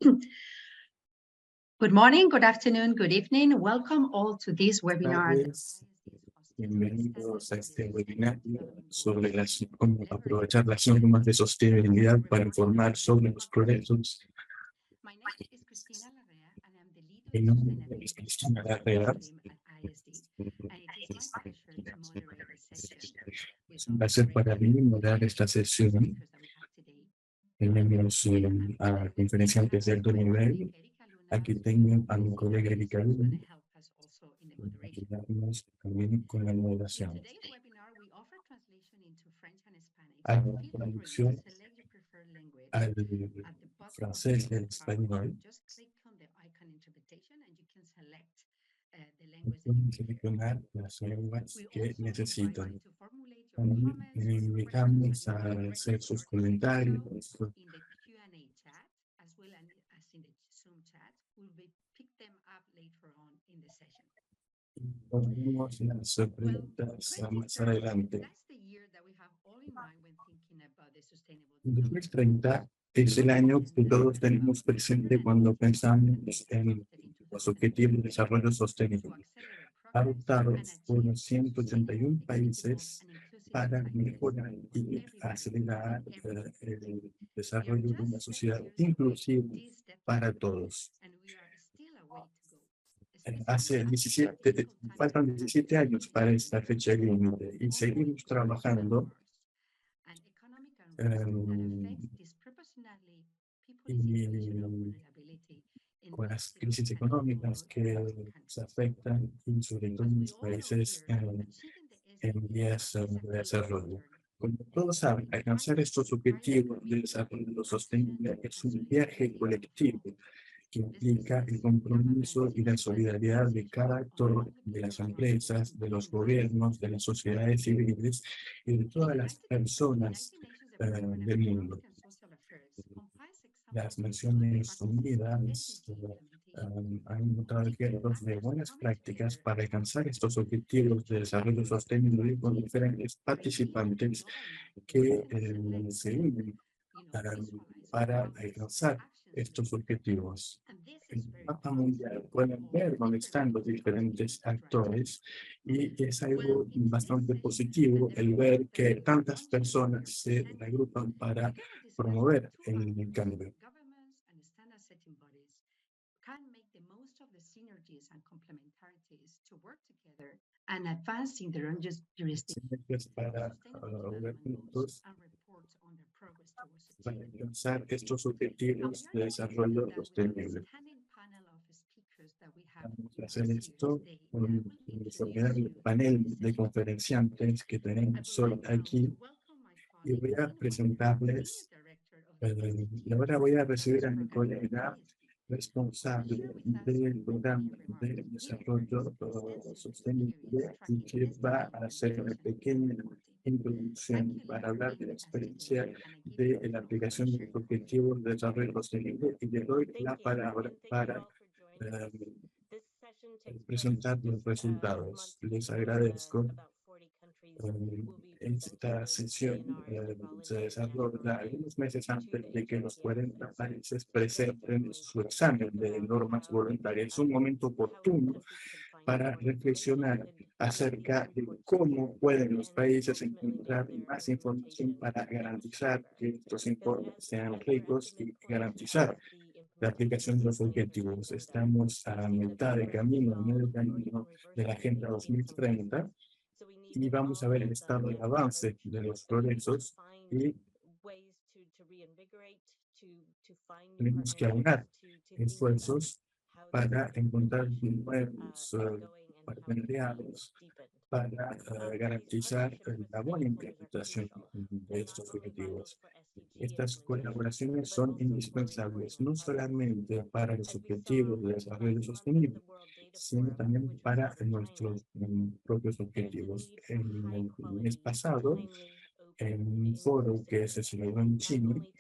Good morning, good afternoon, good evening. Welcome all to this webinar. Bienvenidos a este webinario sobre cómo aprovechar las normas de sostenibilidad para informar sobre los progresos. Mi nombre es Cristina Larrea. Es un placer para mí moderar esta sesión. Tenemos a conferenciantes de alto nivel. Aquí tengo a mi colega Erika Luna, ayudarnos también con la moderación. Hay una traducción al francés y al español. Pueden seleccionar las lenguas que necesitan. También invitamos a hacer sus comentarios. Ponemos las preguntas más adelante. 2030 es el año que todos tenemos presente cuando pensamos en los objetivos de desarrollo sostenible, adoptados por 181 países para mejorar y acelerar el desarrollo de una sociedad inclusiva para todos. Faltan 17 años para esta fecha límite y seguimos trabajando con las crisis económicas que se afectan y sobre todo en los países en vías de desarrollo. Como todos saben, alcanzar estos objetivos de desarrollo sostenible es un viaje colectivo que implica el compromiso y la solidaridad de cada actor, de las empresas, de los gobiernos, de las sociedades civiles y de todas las personas del mundo. Las Naciones Unidas han encontrado ejemplos de buenas prácticas para alcanzar estos objetivos de desarrollo sostenible con diferentes participantes que se unen para alcanzar estos objetivos. En el mapa mundial pueden ver dónde están los diferentes actores y es algo bastante positivo el ver que tantas personas se agrupan para promover el cambio. Para alcanzar estos objetivos de desarrollo sostenible. Vamos a hacer esto con el panel de conferenciantes que tenemos hoy aquí y voy a presentarles. Y ahora voy a recibir a mi colega responsable del programa de desarrollo sostenible y que va a hacer una pequeña introducción para hablar de la experiencia de la aplicación de los objetivos de desarrollo sostenible y le doy la palabra para presentar los resultados. Les agradezco. Esta sesión se desarrolla algunos meses antes de que los 40 países presenten su examen de normas voluntarias. Es un momento oportuno para reflexionar acerca de cómo pueden los países encontrar más información para garantizar que estos informes sean ricos y garantizar la aplicación de los objetivos. Estamos a mitad de camino, a medio camino de la Agenda 2030 y vamos a ver el estado de avance de los progresos y tenemos que aunar esfuerzos para encontrar nuevos partenariados para garantizar la buena implementación de estos objetivos. Estas colaboraciones son indispensables no solamente para los objetivos de desarrollo sostenible, sino también para nuestros propios objetivos. En el mes pasado, en un foro que se celebró en Chile,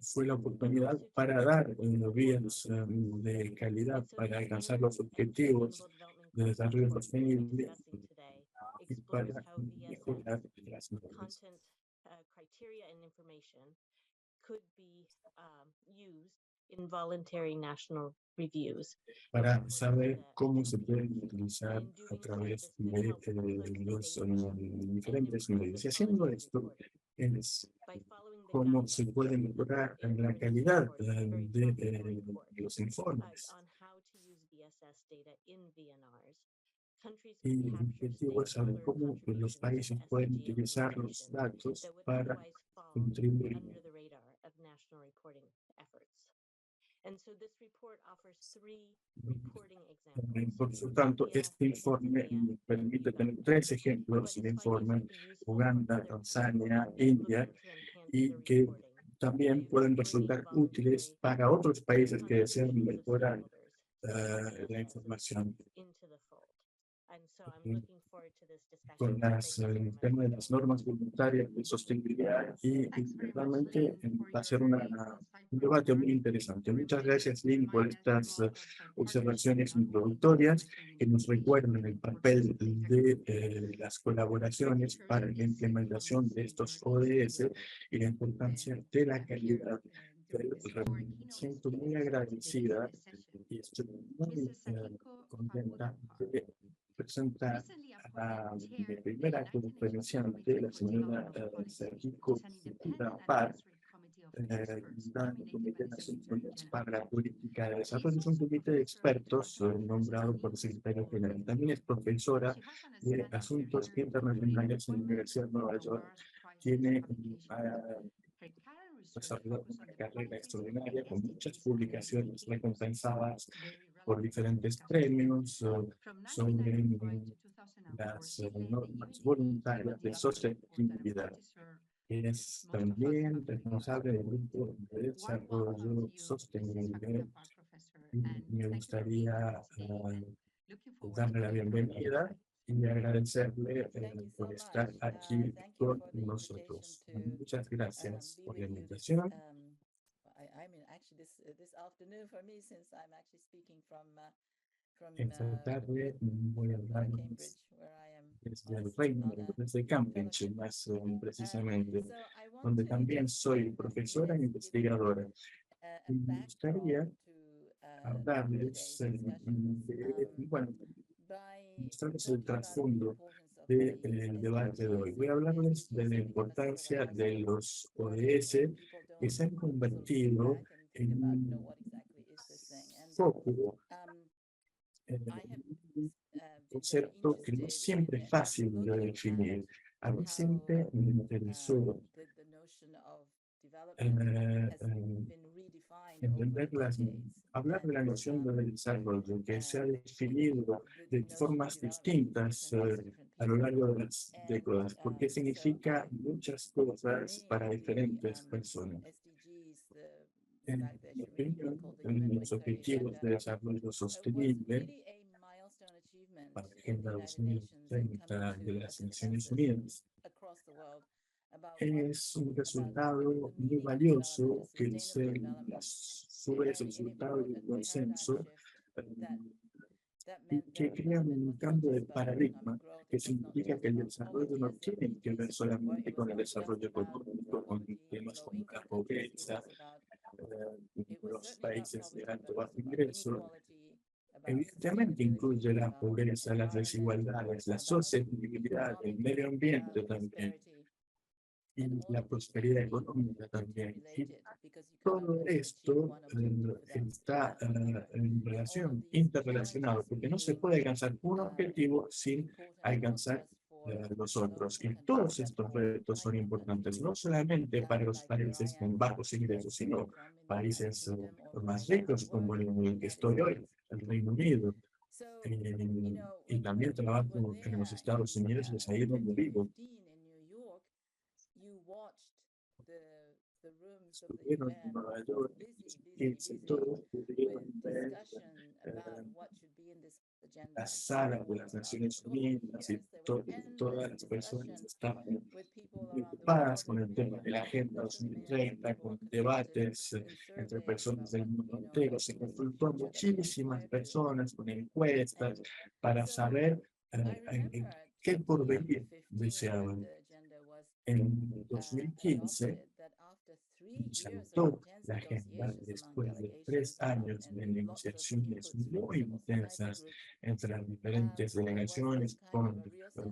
fue la oportunidad para dar vías de calidad para alcanzar los objetivos de desarrollo sostenible y para mejorar las normas. para saber cómo se pueden utilizar a través de los diferentes medios. Y haciendo esto, es cómo se puede mejorar la calidad de los informes. Y el objetivo es saber cómo los países pueden utilizar los datos para contribuir. Por lo tanto, este informe permite tener 3 ejemplos de informe: Uganda, Tanzania, India, y que también pueden resultar útiles para otros países que desean mejorar la información. Con el tema de las normas voluntarias de sostenibilidad y realmente va a ser un debate muy interesante. Muchas gracias, Lynn, por estas observaciones introductorias que nos recuerdan el papel de las colaboraciones para la implementación de estos ODS y la importancia de la calidad. Me siento muy agradecida y estoy muy contenta de presentar a mi primera conferenciante, la señora Sergio Par, del Comité de Naciones Unidas para la Política de Desarrollo. Es un comité de expertos nombrado por el secretario general. También es profesora de Asuntos Internacionales en la Universidad de Nueva York. Tiene desarrollado una carrera extraordinaria con muchas publicaciones recompensadas por diferentes premios sobre las normas voluntarias de sostenibilidad. Es también responsable del grupo de desarrollo sostenible y me gustaría darle la bienvenida y agradecerle por estar aquí con nosotros. Muchas gracias por la invitación. Esta tarde voy a hablar desde el Reino Unido, desde Cambridge, más precisamente, donde también soy profesora e investigadora. Y me gustaría hablarles bueno, mostrarles el trasfondo del debate de hoy. Voy a hablarles de la importancia de los ODS que se han convertido en un foco, un concepto que no siempre es fácil de definir. A mí siempre me interesó hablar de la noción de desarrollo, que se ha definido de formas distintas a lo largo de las décadas, porque significa muchas cosas para diferentes personas. En mi opinión, los objetivos de desarrollo sostenible para la Agenda 2030 de las Naciones Unidas es un resultado muy valioso que es el resultado de un consenso y que crea un cambio de paradigma que significa que el desarrollo no tiene que ver solamente con el desarrollo económico, con temas como la pobreza, los países de alto bajo ingreso. Evidentemente incluye la pobreza, las desigualdades, la sostenibilidad, el medio ambiente también, y la prosperidad económica también. Y todo esto está en relación, interrelacionado, porque no se puede alcanzar un objetivo sin alcanzar los otros. Y todos estos retos son importantes, no solamente para los países con bajos ingresos, sino países más ricos, como el que estoy hoy, el Reino Unido. Y también trabajo en los Estados Unidos, es ahí donde vivo. Estuvieron en Nueva York y todos pudieron ver las salas de las Naciones Unidas y todas las personas estaban muy ocupadas con el tema de la Agenda 2030, con debates entre personas del mundo entero. Se confrontó a muchísimas personas con encuestas para saber en qué porvenir deseaban. En 2015, nos saltó la agenda después de 3 años de negociaciones muy intensas entre las diferentes delegaciones, con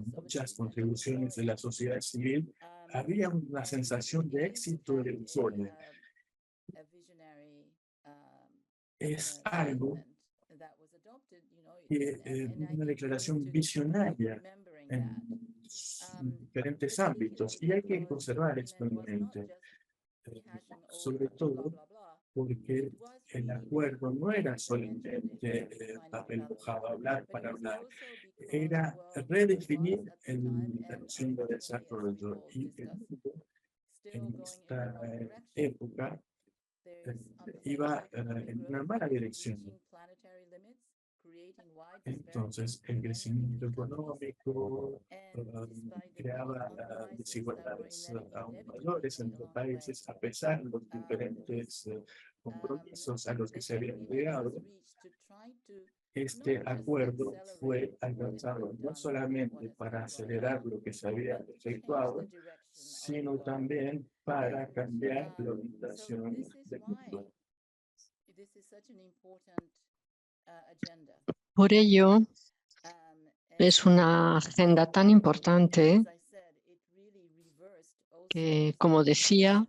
muchas contribuciones de la sociedad civil. Había una sensación de éxito y de euforia. Es algo que una declaración visionaria en diferentes ámbitos, y hay que conservar esto en mente, sobre todo porque el acuerdo no era solamente papel mojado, hablar para hablar, era redefinir la noción de desarrollo, y el mundo en esta época iba en una mala dirección. Entonces, el crecimiento económico creaba desigualdades aún mayores entre países, a pesar de los diferentes compromisos a los que se habían llegado. Este acuerdo fue alcanzado no solamente para acelerar lo que se había efectuado, sino también para cambiar la orientación del mundo. Por ello, es una agenda tan importante que, como decía,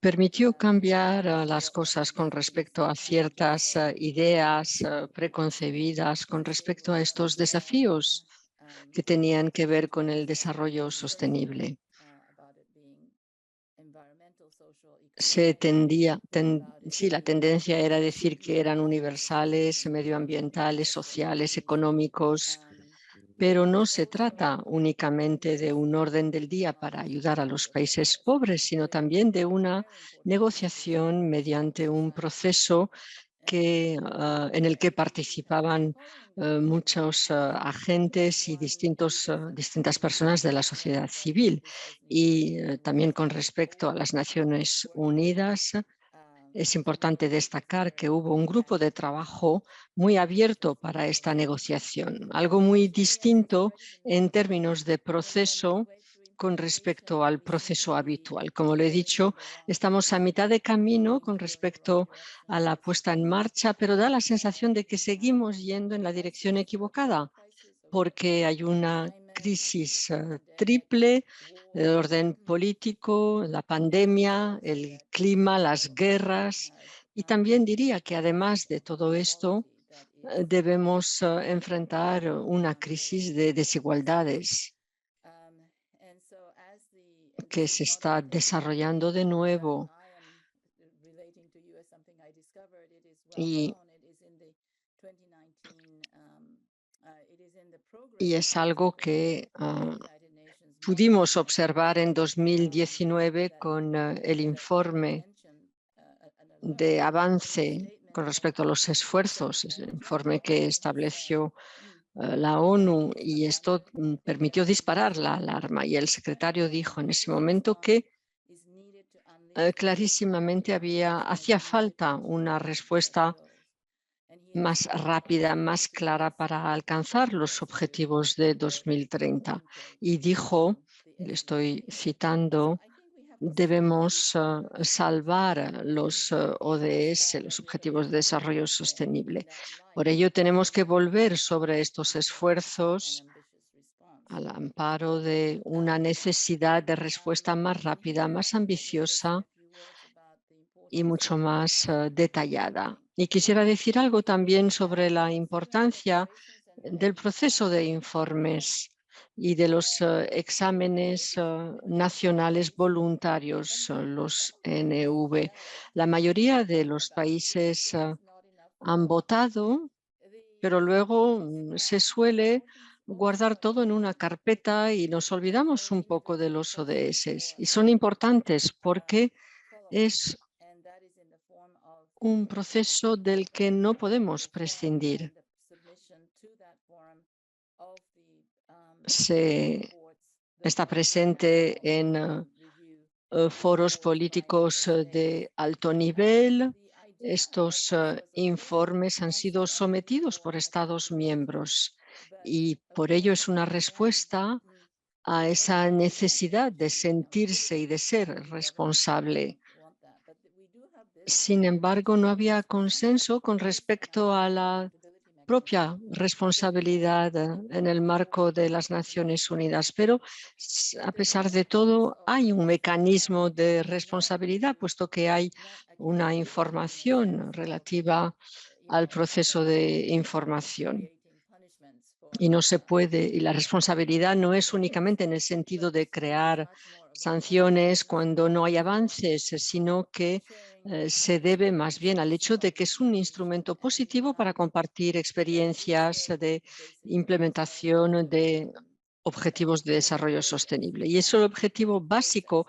permitió cambiar las cosas con respecto a ciertas ideas preconcebidas con respecto a estos desafíos que tenían que ver con el desarrollo sostenible. Sí, la tendencia era decir que eran universales, medioambientales, sociales, económicos, pero no se trata únicamente de un orden del día para ayudar a los países pobres, sino también de una negociación mediante un proceso en el que participaban muchos agentes y distintas personas de la sociedad civil. Y también con respecto a las Naciones Unidas, es importante destacar que hubo un grupo de trabajo muy abierto para esta negociación, algo muy distinto en términos de proceso con respecto al proceso habitual. Como lo he dicho, estamos a mitad de camino con respecto a la puesta en marcha, pero da la sensación de que seguimos yendo en la dirección equivocada, porque hay una crisis triple de orden político, la pandemia, el clima, las guerras. Y también diría que además de todo esto, debemos enfrentar una crisis de desigualdades que se está desarrollando de nuevo. Y es algo que pudimos observar en 2019 con el informe de avance con respecto a los esfuerzos, el informe que estableció la ONU, y esto permitió disparar la alarma. Y el secretario dijo en ese momento que clarísimamente hacía falta una respuesta más rápida, más clara para alcanzar los objetivos de 2030. Y dijo, le estoy citando, debemos salvar los ODS, los Objetivos de Desarrollo Sostenible. Por ello, tenemos que volver sobre estos esfuerzos al amparo de una necesidad de respuesta más rápida, más ambiciosa y mucho más detallada. Y quisiera decir algo también sobre la importancia del proceso de informes y de los exámenes nacionales voluntarios, los NV. La mayoría de los países han votado, pero luego se suele guardar todo en una carpeta y nos olvidamos un poco de los ODS. Y son importantes porque es un proceso del que no podemos prescindir. Está presente en foros políticos de alto nivel. Estos informes han sido sometidos por Estados miembros y por ello es una respuesta a esa necesidad de sentirse y de ser responsable. Sin embargo, no había consenso con respecto a la propia responsabilidad en el marco de las Naciones Unidas. Pero, a pesar de todo, hay un mecanismo de responsabilidad, puesto que hay una información relativa al proceso de información. Y no se puede, y la responsabilidad no es únicamente en el sentido de crear sanciones cuando no hay avances, sino que se debe más bien al hecho de que es un instrumento positivo para compartir experiencias de implementación de objetivos de desarrollo sostenible. Y es el objetivo básico,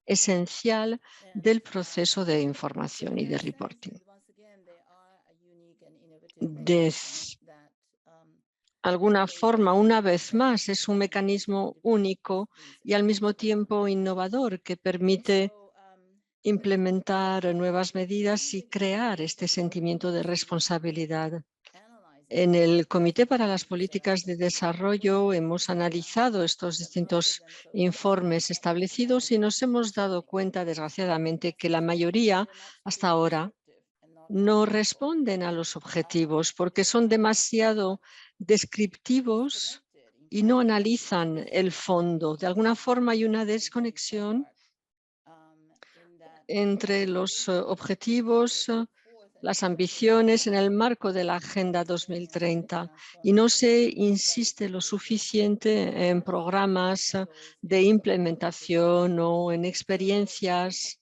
esencial del proceso de información y de reporting. De alguna forma, una vez más, es un mecanismo único y al mismo tiempo innovador que permite implementar nuevas medidas y crear este sentimiento de responsabilidad. En el Comité para las Políticas de Desarrollo hemos analizado estos distintos informes establecidos y nos hemos dado cuenta, desgraciadamente, que la mayoría hasta ahora no responden a los objetivos porque son demasiado descriptivos y no analizan el fondo. De alguna forma hay una desconexión entre los objetivos, las ambiciones en el marco de la Agenda 2030 y no se insiste lo suficiente en programas de implementación o en experiencias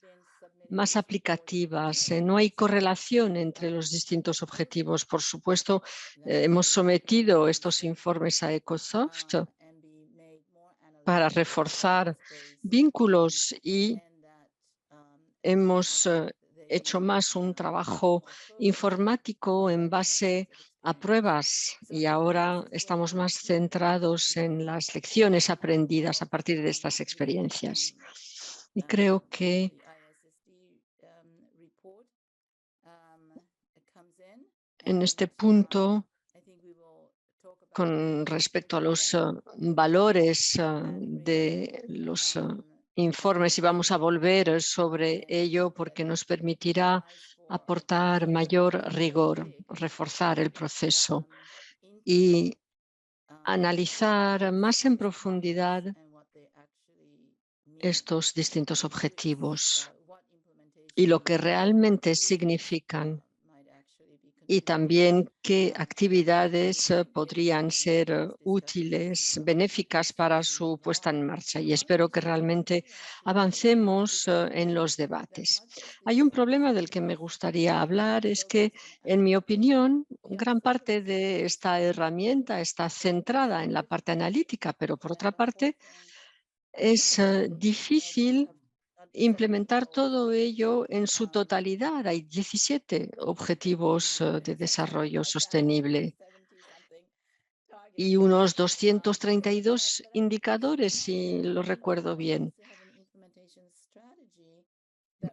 más aplicativas. No hay correlación entre los distintos objetivos. Por supuesto, hemos sometido estos informes a Ecosoft para reforzar vínculos y hemos hecho más un trabajo informático en base a pruebas y ahora estamos más centrados en las lecciones aprendidas a partir de estas experiencias. Y creo que en este punto, con respecto a los valores de los informes, y vamos a volver sobre ello porque nos permitirá aportar mayor rigor, reforzar el proceso y analizar más en profundidad estos distintos objetivos y lo que realmente significan y también qué actividades podrían ser útiles, benéficas para su puesta en marcha. Y espero que realmente avancemos en los debates. Hay un problema del que me gustaría hablar, es que, en mi opinión, gran parte de esta herramienta está centrada en la parte analítica, pero por otra parte es difícil implementar todo ello en su totalidad. Hay 17 objetivos de desarrollo sostenible y unos 232 indicadores, si lo recuerdo bien.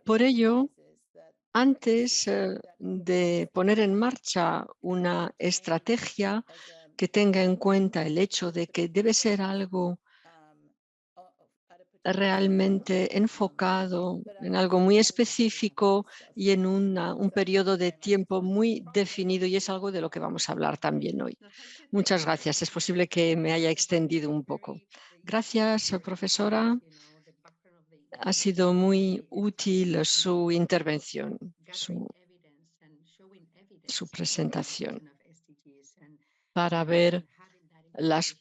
Por ello, antes de poner en marcha una estrategia que tenga en cuenta el hecho de que debe ser algo realmente enfocado en algo muy específico y en un periodo de tiempo muy definido, y es algo de lo que vamos a hablar también hoy. Muchas gracias. Es posible que me haya extendido un poco. Gracias, profesora. Ha sido muy útil su intervención, su presentación, para ver las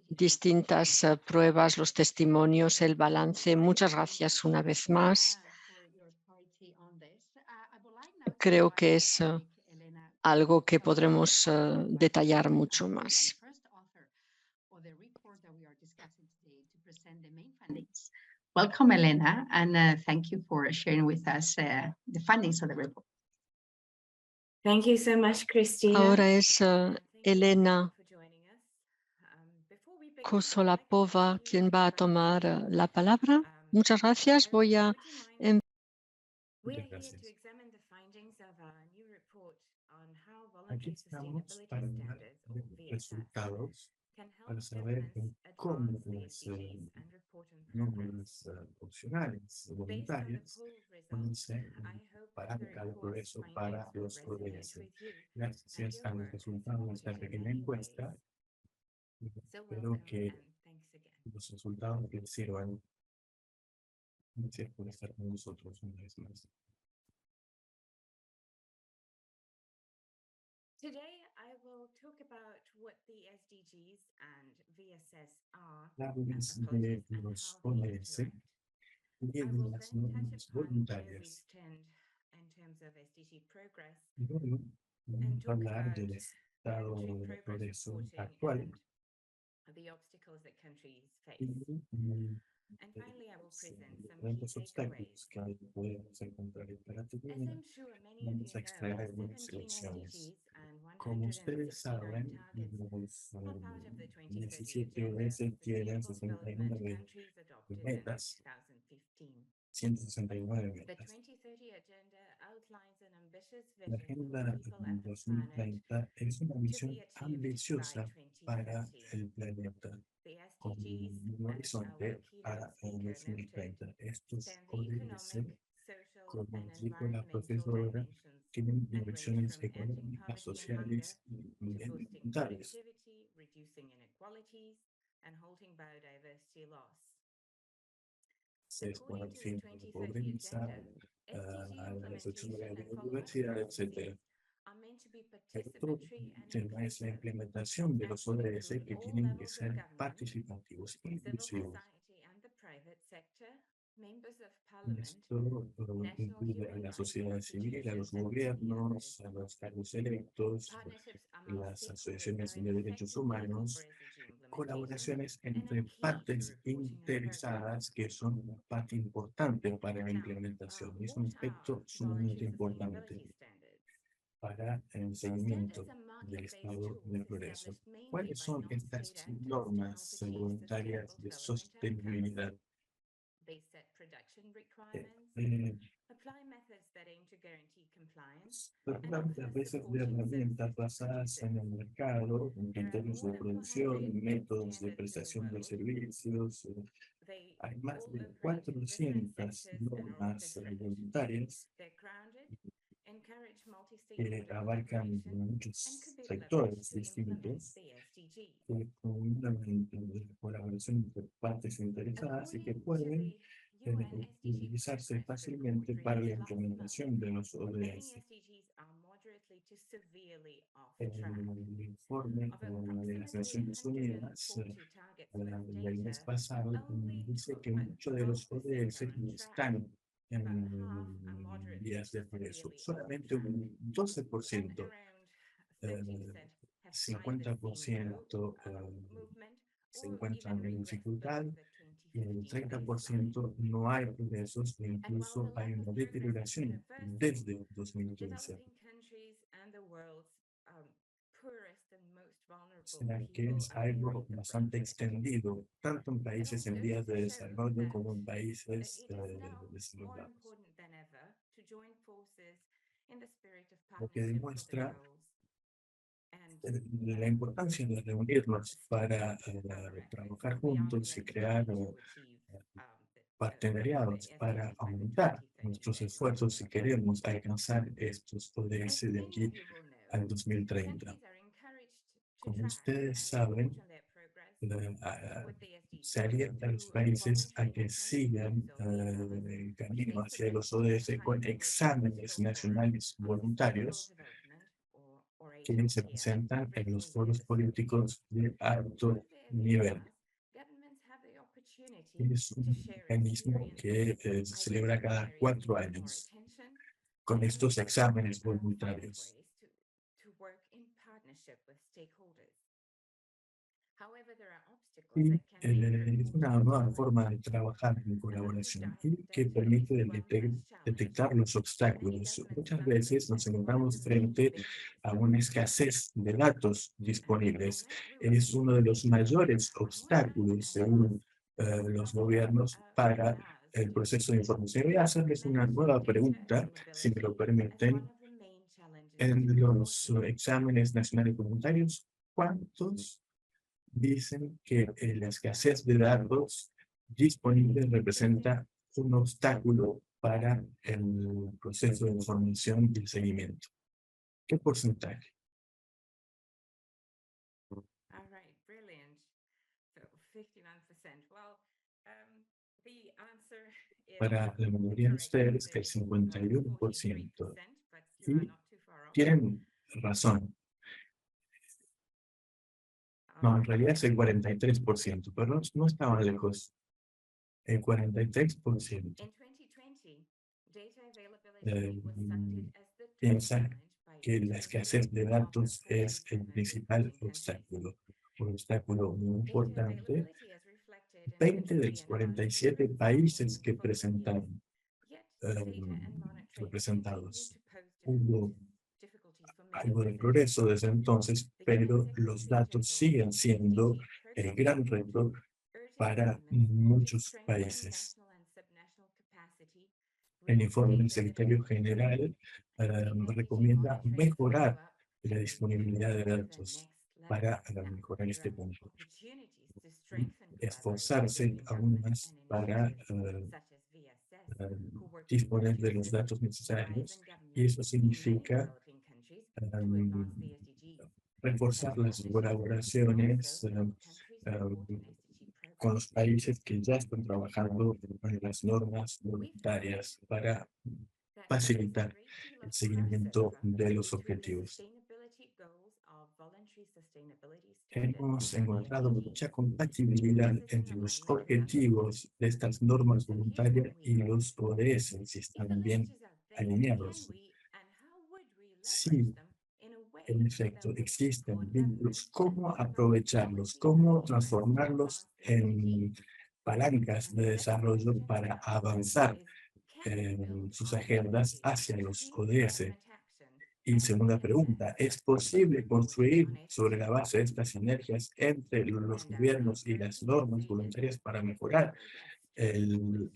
distintas pruebas, los testimonios, el balance. Muchas gracias una vez más. Creo que es algo que podremos detallar mucho más. Welcome, Elena, and thank you for sharing with us the findings of the report. Thank you so much, Christina. Ahora es Elena Kosolapova quien va a tomar la palabra. Muchas gracias. Voy a Muchas gracias. Aquí estamos para hablar de los resultados para saber cómo las normas opcionales voluntarias pueden ser un parámetro de progreso para los ODS. Gracias a los resultados de esta pequeña encuesta, espero que los resultados les sirvan. Gracias por estar con nosotros una vez más. Today, I will talk about what the SDGs and VSS are, Hablarles and de approaches and los how they ODS interact. y I de will las then touch normas upon where voluntarias. we stand in terms of SDG progress, Y bueno, vamos a talk hablar about del estado country de progress progreso reporting actual and the obstacles that countries face. y And finally, I will present some key diferentes takeaways. obstáculos que podemos encontrar. Y para As terminar, I'm sure many of vamos you a extraer know, algunas 17 selecciones. SDGs and Como ustedes 169 saben, targets los are part of the 2030 17 agenda, ODS the tienen Sustainable Development 69 Countries adopted in metas, 2015. 169 The metas. 2030 agenda outlines an ambitious La vision for Agenda people and the planet 2030 es una to visión be achieved by ambiciosa para 2030. el planeta, The con SDGs, un as our horizonte keynote para el speaker noted, 2030. Estos span the ODS, economic, social, como and dijo la environmental profesora, dimensions tienen and range dimensiones from ending económicas, poverty and hunger sociales y to boosting medioambientales. productivity, reducing inequalities, and halting biodiversity loss. Se expone According al to the fin de la 2030 pobreza, agenda, SDG a la destrucción de la implementation and follow-up biodiversidad, activities etc. are meant to be El otro participatory and tema es la inclusive implementación de and los to ODS include que all tienen que levels of ser government, participativos, civil inclusivos. society and the private sector, members of parliament, Esto national incluye a human la rights sociedad civil, a los institutions and gobiernos, NGOs. a los cargos electos, Partnerships among las stakeholders asociaciones are de an derechos effective vehicle for humanos, SDG implementation colaboraciones and are entre key to partes reporting and progress. interesadas que son una parte importante para la Now, implementación. Y es un what are aspecto sumamente voluntary importante sustainability standards? para el Standards seguimiento are del market-based estado tools de progreso. established mainly ¿Cuáles by son non-state estas actors to normas help achieve voluntarias sustainable de development outcomes. sostenibilidad? They set production requirements, apply methods that aim to guarantee compliance, Muchas veces de herramientas basadas en el mercado, en criterios de producción, métodos de prestación de servicios. they Hay más all de operate in different 400 sectors and are all normas different. voluntarias They're grounded, encourage que multi-stakeholder abarcan collaboration, muchos and could be sectores leveraged to implement distintos, the SDGs. con una colaboración entre partes interesadas y que According to pueden the UN SDG utilizarse Progress fácilmente Report para la released last month, implementación de los many ODS. SDGs are moderately to severely off El track. informe Of de las approximately Naciones Unidas 140 targets with del mes data, pasado only dice que muchos de los 12% ODS are on no track. están en About half are moderately vías de to progreso. severely off Solamente track. un 12%, And around 30% have signed the 50% movement se or encuentran even en regressed dificultad below the y en el 2015 baseline. 30% no hay progresos e And while incluso the hay lack una of progress is deterioración universal, desde 2015. developing countries and the world's poorest and most vulnerable Será que people es are algo feeling the bastante brunt of it. extendido, tanto en It países all en goes vías to de show desarrollo that como en it países is now more desarrollados. important than ever to join forces in the spirit of Lo que partnership for the demuestra goals and la importancia de reunirnos para progress trabajar we are juntos y committed crear to achieve partenariados the para SDGs by the aumentar 2030 nuestros agenda. esfuerzos si queremos alcanzar estos ODS de As many aquí of you will know, al 2030. countries are encouraged to Como track ustedes and saben, report on their progress with the se SDGs alienta a los through países a voluntary que national sigan reviews of these goals, el which camino they hacia submit los to the ODS con High exámenes Commissioner nacionales for voluntarios Sustainable Development, or que se HRDF, presentan en los frequently foros at the políticos de alto Through their nivel. VMAs, governments have the opportunity Es to un share mecanismo experiences, que se celebra cada identify areas 4 that need more años attention, con estos exámenes find voluntarios. ways to work in partnership with stakeholders. However, there are obstacles Y that can make es una nueva forma de trabajar en colaboración y que permite detectar los obstáculos. Muchas veces nos encontramos frente a una escasez de datos disponibles. Es uno de los mayores obstáculos, según los gobiernos, para el proceso de información. Voy a hacerles una nueva pregunta, si me lo permiten. En los exámenes nacionales voluntarios, ¿cuántos dicen que la escasez de datos disponibles representa un obstáculo para el proceso de información y el seguimiento. ¿Qué porcentaje? All right, brilliant. So 51%. Well, the answer is Para la mayoría de ustedes, el 51%. Y tienen razón. No, en realidad es el 43%, pero no estaba lejos. El 43%. Piensa que la escasez de datos es el principal obstáculo. Un obstáculo muy importante. 20 de los 47 países que presentaron representados. Hubo algo de progreso desde entonces, pero los datos siguen siendo el gran reto para muchos países. El informe del Secretario General recomienda mejorar la disponibilidad de datos para mejorar este punto. Esforzarse aún más para disponer de los datos necesarios, y eso significa reforzar las colaboraciones con los países que ya están trabajando en las normas voluntarias para facilitar el seguimiento de los objetivos. Hemos encontrado mucha compatibilidad entre los objetivos de estas normas voluntarias y los ODS, si están bien alineados. Sí, en efecto, existen vínculos. ¿Cómo aprovecharlos? ¿Cómo transformarlos en palancas de desarrollo para avanzar en sus agendas hacia los ODS? Y segunda pregunta, ¿es posible construir sobre la base de estas sinergias entre los gobiernos y las normas voluntarias para mejorar el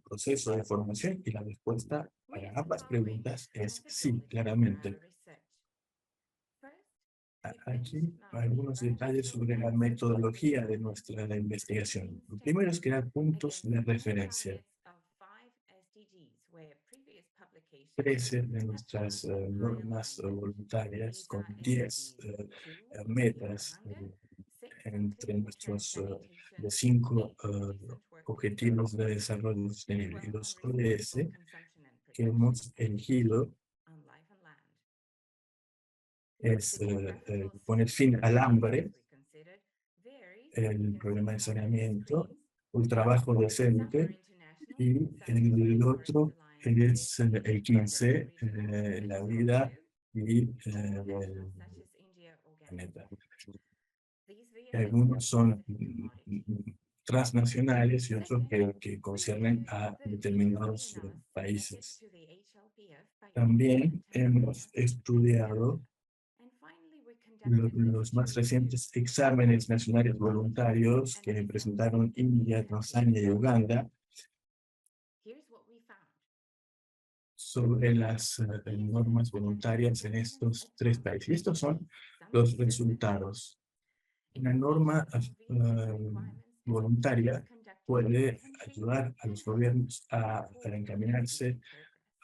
proceso de formación? Y la respuesta para ambas preguntas es sí, claramente. Aquí algunos detalles sobre la metodología de nuestra investigación. Lo primero es crear puntos de referencia. 13 de nuestras normas voluntarias con 10 metas entre nuestros de 5 objetivos de desarrollo sostenible. Y los ODS que hemos elegido es poner fin al hambre, el problema de saneamiento, un trabajo decente, y el otro es el 15, la vida y el planeta. Algunos son transnacionales y otros que conciernen a determinados países. También hemos estudiado los más recientes exámenes nacionales voluntarios que presentaron India, Tanzania y Uganda sobre las normas voluntarias en estos 3 países. Y estos son los resultados. Una norma voluntaria puede ayudar a los gobiernos a encaminarse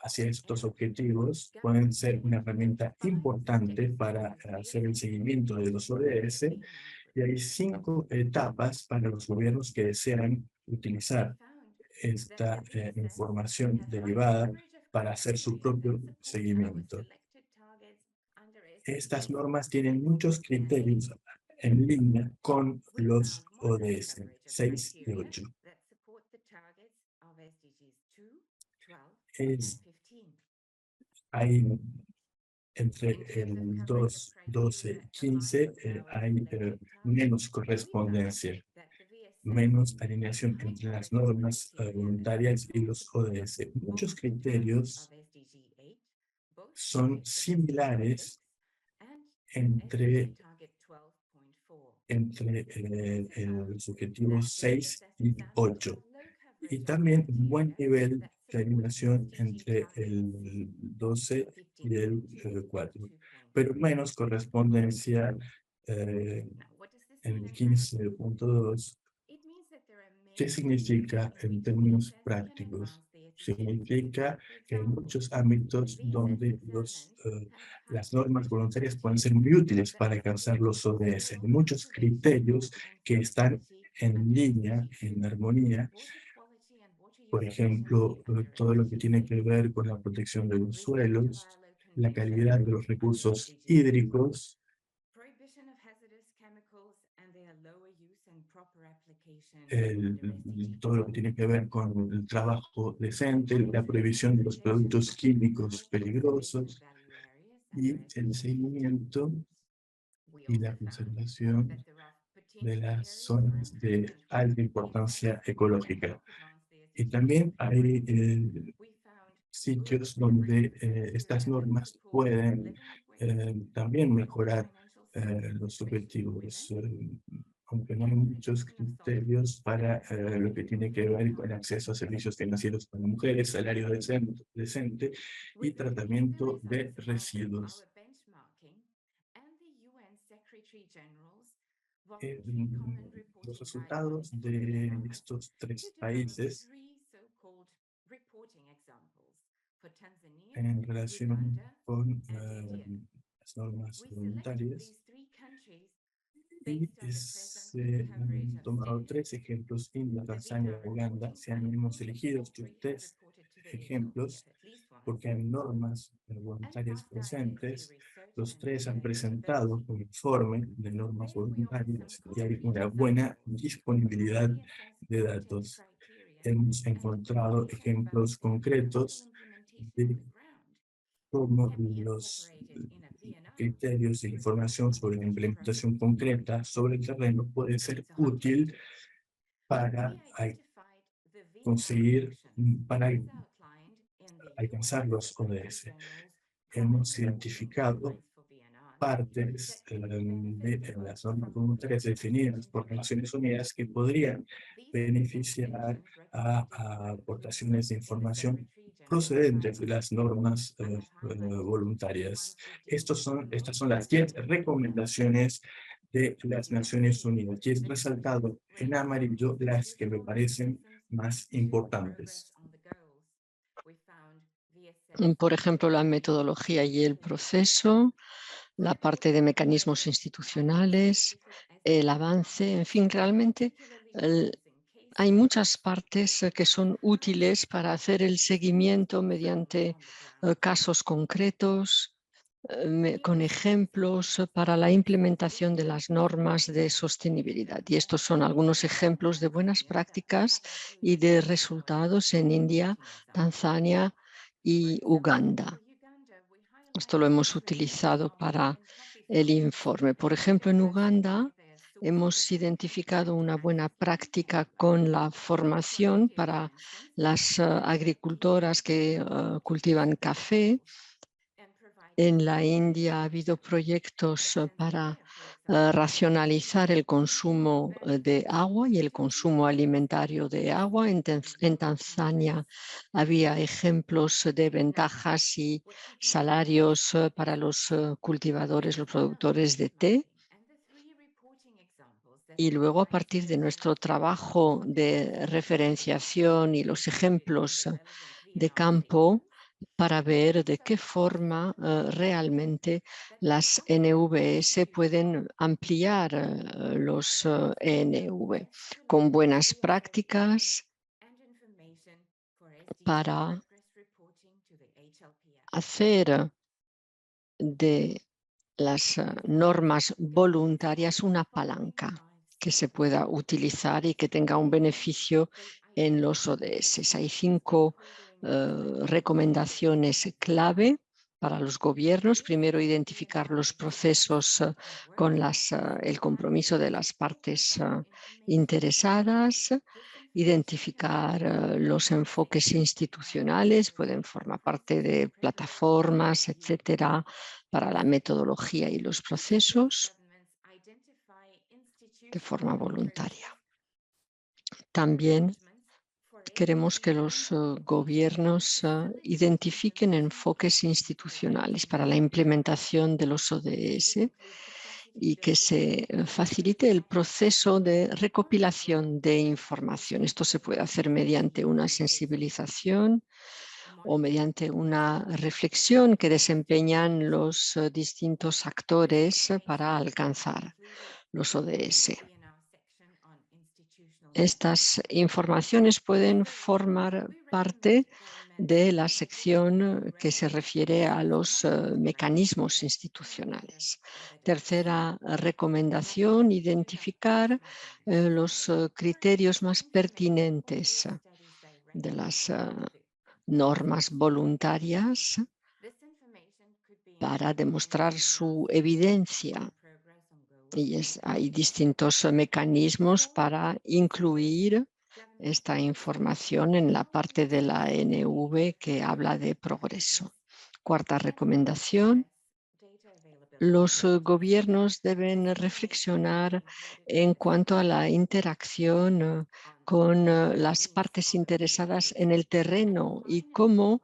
hacia estos objetivos, pueden ser una herramienta importante para hacer el seguimiento de los ODS, y hay 5 etapas para los gobiernos que desean utilizar esta información derivada para hacer su propio seguimiento. Estas normas tienen muchos criterios en línea con los ODS 6 y 8. Hay entre el 2, 12 y 15 hay menos correspondencia, menos alineación entre las normas voluntarias y los ODS. Muchos criterios son similares entre los objetivos 6 y 8. Y también un buen nivel de alineación entre el 12 y el 4. Pero menos correspondencia en el 15.2, ¿qué significa en términos prácticos? Significa que hay muchos ámbitos donde las normas voluntarias pueden ser muy útiles para alcanzar los ODS. Hay muchos criterios que están en línea, en armonía. Por ejemplo, todo lo que tiene que ver con la protección de los suelos, la calidad de los recursos hídricos, todo lo que tiene que ver con el trabajo decente, la prohibición de los productos químicos peligrosos y el seguimiento y la conservación de las zonas de alta importancia ecológica. Y también hay sitios donde estas normas pueden también mejorar los objetivos, aunque no hay muchos criterios para lo que tiene que ver con acceso a servicios financieros para mujeres, salario decente y tratamiento de residuos. Los resultados de estos 3 países en relación con las normas voluntarias, y se han tomado 3 ejemplos: India, Tanzania y Uganda. Hemos elegido estos 3 ejemplos porque hay normas voluntarias presentes. Los 3 han presentado un informe de normas voluntarias y hay una buena disponibilidad de datos. Hemos encontrado ejemplos concretos de cómo los criterios e información sobre la implementación concreta sobre el terreno puede ser útil para conseguir, para alcanzar los ODS. Hemos identificado partes de las normas voluntarias definidas por Naciones Unidas que podrían beneficiar a aportaciones de información procedentes de las normas voluntarias. Estas son las 10 recomendaciones de las Naciones Unidas, y he resaltado en amarillo las que me parecen más importantes. Por ejemplo, la metodología y el proceso, la parte de mecanismos institucionales, el avance, en fin, realmente hay muchas partes que son útiles para hacer el seguimiento mediante casos concretos, con ejemplos para la implementación de las normas de sostenibilidad. Y estos son algunos ejemplos de buenas prácticas y de resultados en India, Tanzania y Uganda. Esto lo hemos utilizado para el informe. Por ejemplo, en Uganda hemos identificado una buena práctica con la formación para las agricultoras que cultivan café. En la India ha habido proyectos para racionalizar el consumo de agua y el consumo alimentario de agua. En Tanzania había ejemplos de ventajas y salarios para los cultivadores, los productores de té. Y luego, a partir de nuestro trabajo de referenciación y los ejemplos de campo, para ver de qué forma realmente las NVS pueden ampliar los ENV con buenas prácticas para hacer de las normas voluntarias una palanca que se pueda utilizar y que tenga un beneficio en los ODS. Hay 5 recomendaciones clave para los gobiernos. Primero, identificar los procesos con el compromiso de las partes interesadas, identificar los enfoques institucionales, pueden formar parte de plataformas, etcétera, para la metodología y los procesos de forma voluntaria. También queremos que los gobiernos identifiquen enfoques institucionales para la implementación de los ODS y que se facilite el proceso de recopilación de información. Esto se puede hacer mediante una sensibilización o mediante una reflexión que desempeñan los distintos actores para alcanzar los ODS. Estas informaciones pueden formar parte de la sección que se refiere a los mecanismos institucionales. Tercera recomendación, identificar los criterios más pertinentes de las normas voluntarias para demostrar su evidencia. Y hay distintos mecanismos para incluir esta información en la parte de la NV que habla de progreso. Cuarta recomendación. Los gobiernos deben reflexionar en cuanto a la interacción con las partes interesadas en el terreno y cómo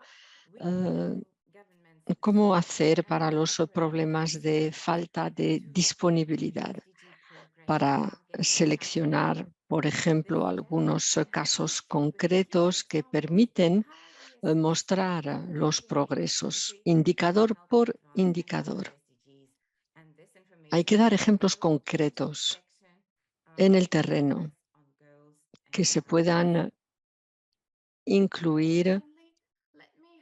hacer para los problemas de falta de disponibilidad, para seleccionar, por ejemplo, algunos casos concretos que permiten mostrar los progresos, indicador por indicador. Hay que dar ejemplos concretos en el terreno que se puedan incluir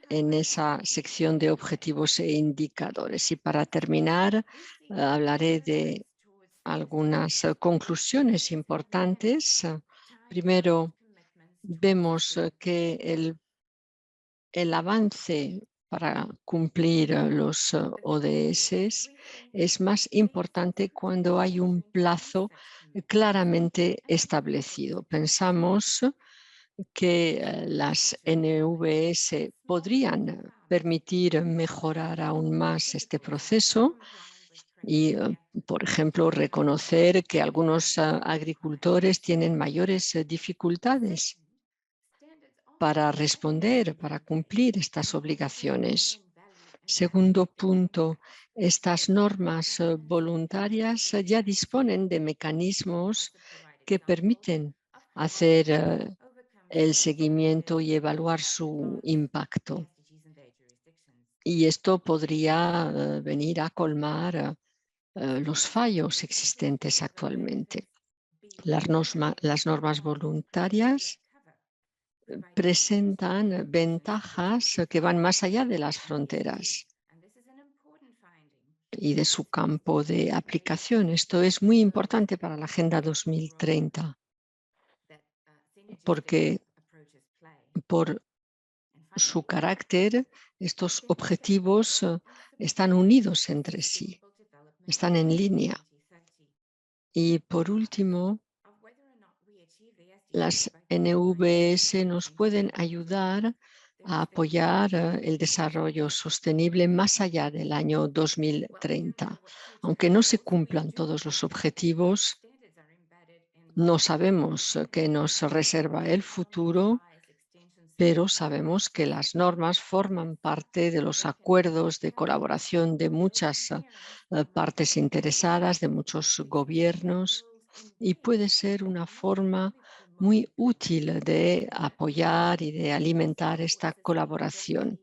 en esa sección de objetivos e indicadores. Y para terminar, hablaré de algunas conclusiones importantes. Primero, vemos que el avance para cumplir los ODS es más importante cuando hay un plazo claramente establecido. Pensamos que las NVS podrían permitir mejorar aún más este proceso y, por ejemplo, reconocer que algunos agricultores tienen mayores dificultades para responder, para cumplir estas obligaciones. Segundo punto, estas normas voluntarias ya disponen de mecanismos que permiten hacer el seguimiento y evaluar su impacto. Y esto podría venir a colmar los fallos existentes actualmente. Las normas voluntarias presentan ventajas que van más allá de las fronteras y de su campo de aplicación. Esto es muy importante para la Agenda 2030 porque por su carácter, estos objetivos están unidos entre sí, están en línea. Y por último, las NVS nos pueden ayudar a apoyar el desarrollo sostenible más allá del año 2030. Aunque no se cumplan todos los objetivos, no sabemos qué nos reserva el futuro, pero sabemos que las normas forman parte de los acuerdos de colaboración de muchas partes interesadas, de muchos gobiernos, y puede ser una forma muy útil de apoyar y de alimentar esta colaboración,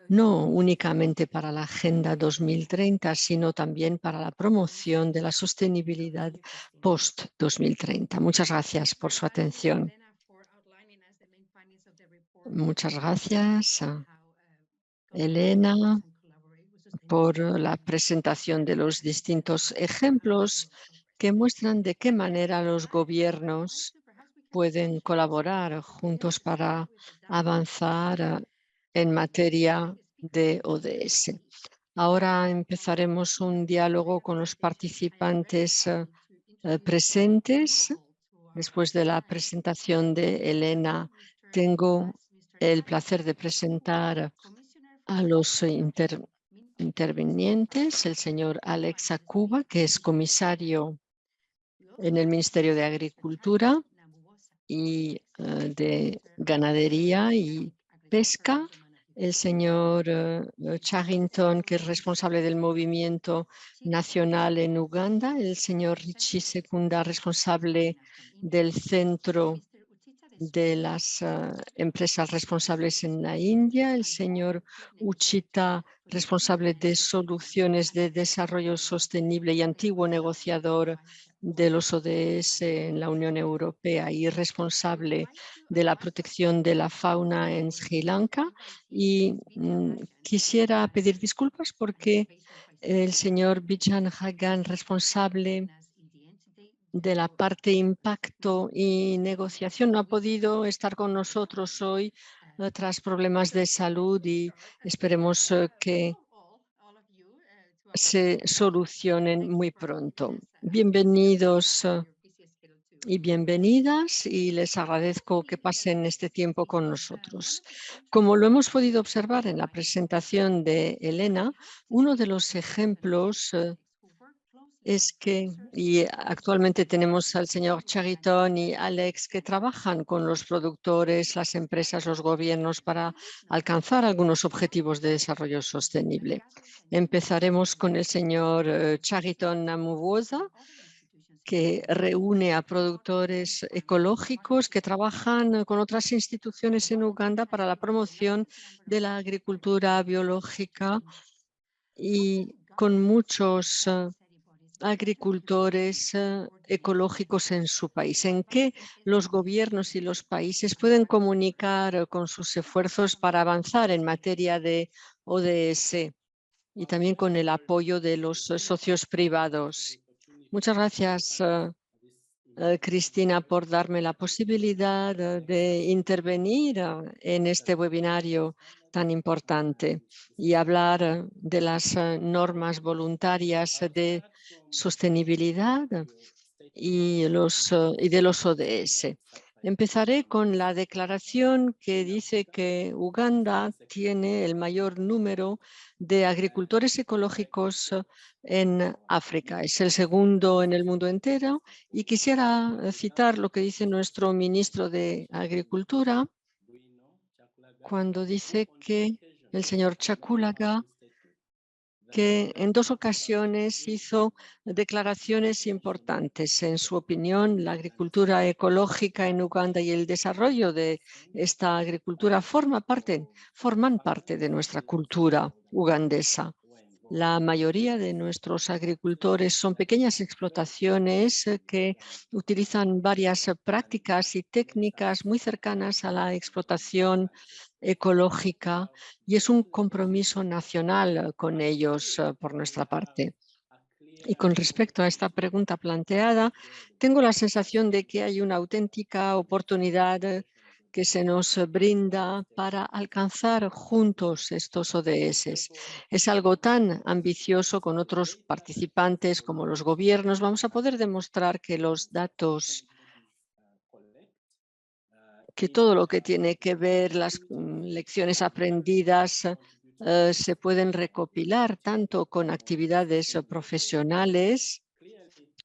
no únicamente para la Agenda 2030, sino también para la promoción de la sostenibilidad post-2030. Muchas gracias por su atención. Muchas gracias, Elena, por la presentación de los distintos ejemplos que muestran de qué manera los gobiernos pueden colaborar juntos para avanzar en materia de ODS. Ahora empezaremos un diálogo con los participantes presentes. Después de la presentación de Elena, tengo el placer de presentar a los intervinientes, el señor Alex Akuba, que es comisario en el Ministerio de Agricultura y de Ganadería y Pesca el señor Charrington, que es responsable del movimiento nacional en Uganda, el señor Richie Secunda, responsable del centro de las empresas responsables en la India, el señor Uchita, responsable de soluciones de desarrollo sostenible y antiguo negociador de los ODS en la Unión Europea y responsable de la protección de la fauna en Sri Lanka. Y quisiera pedir disculpas porque el señor Bijan Hagan, responsable de la parte impacto y negociación, no ha podido estar con nosotros hoy tras problemas de salud y esperemos que se solucionen muy pronto. Bienvenidos y bienvenidas y les agradezco que pasen este tiempo con nosotros. Como lo hemos podido observar en la presentación de Elena, uno de los ejemplos es que, y actualmente tenemos al señor Charrington y Alex que trabajan con los productores, las empresas, los gobiernos para alcanzar algunos objetivos de desarrollo sostenible. Empezaremos con el señor Charrington Namuwoza, que reúne a productores ecológicos que trabajan con otras instituciones en Uganda para la promoción de la agricultura biológica y con muchos agricultores ecológicos en su país. ¿En qué los gobiernos y los países pueden comunicar con sus esfuerzos para avanzar en materia de ODS y también con el apoyo de los socios privados? Muchas gracias, Cristina, por darme la posibilidad de intervenir en este webinario tan importante y hablar de las normas voluntarias de sostenibilidad y de los ODS. Empezaré con la declaración que dice que Uganda tiene el mayor número de agricultores ecológicos en África. Es el segundo en el mundo entero y quisiera citar lo que dice nuestro ministro de Agricultura cuando dice que el señor Chakulaga, que en 2 ocasiones hizo declaraciones importantes. En su opinión, la agricultura ecológica en Uganda y el desarrollo de esta agricultura forman parte de nuestra cultura ugandesa. La mayoría de nuestros agricultores son pequeñas explotaciones que utilizan varias prácticas y técnicas muy cercanas a la explotación ecológica y es un compromiso nacional con ellos por nuestra parte. Y con respecto a esta pregunta planteada, tengo la sensación de que hay una auténtica oportunidad que se nos brinda para alcanzar juntos estos ODS. Es algo tan ambicioso con otros participantes como los gobiernos. Vamos a poder demostrar que los datos, que todo lo que tiene que ver las lecciones aprendidas se pueden recopilar tanto con actividades profesionales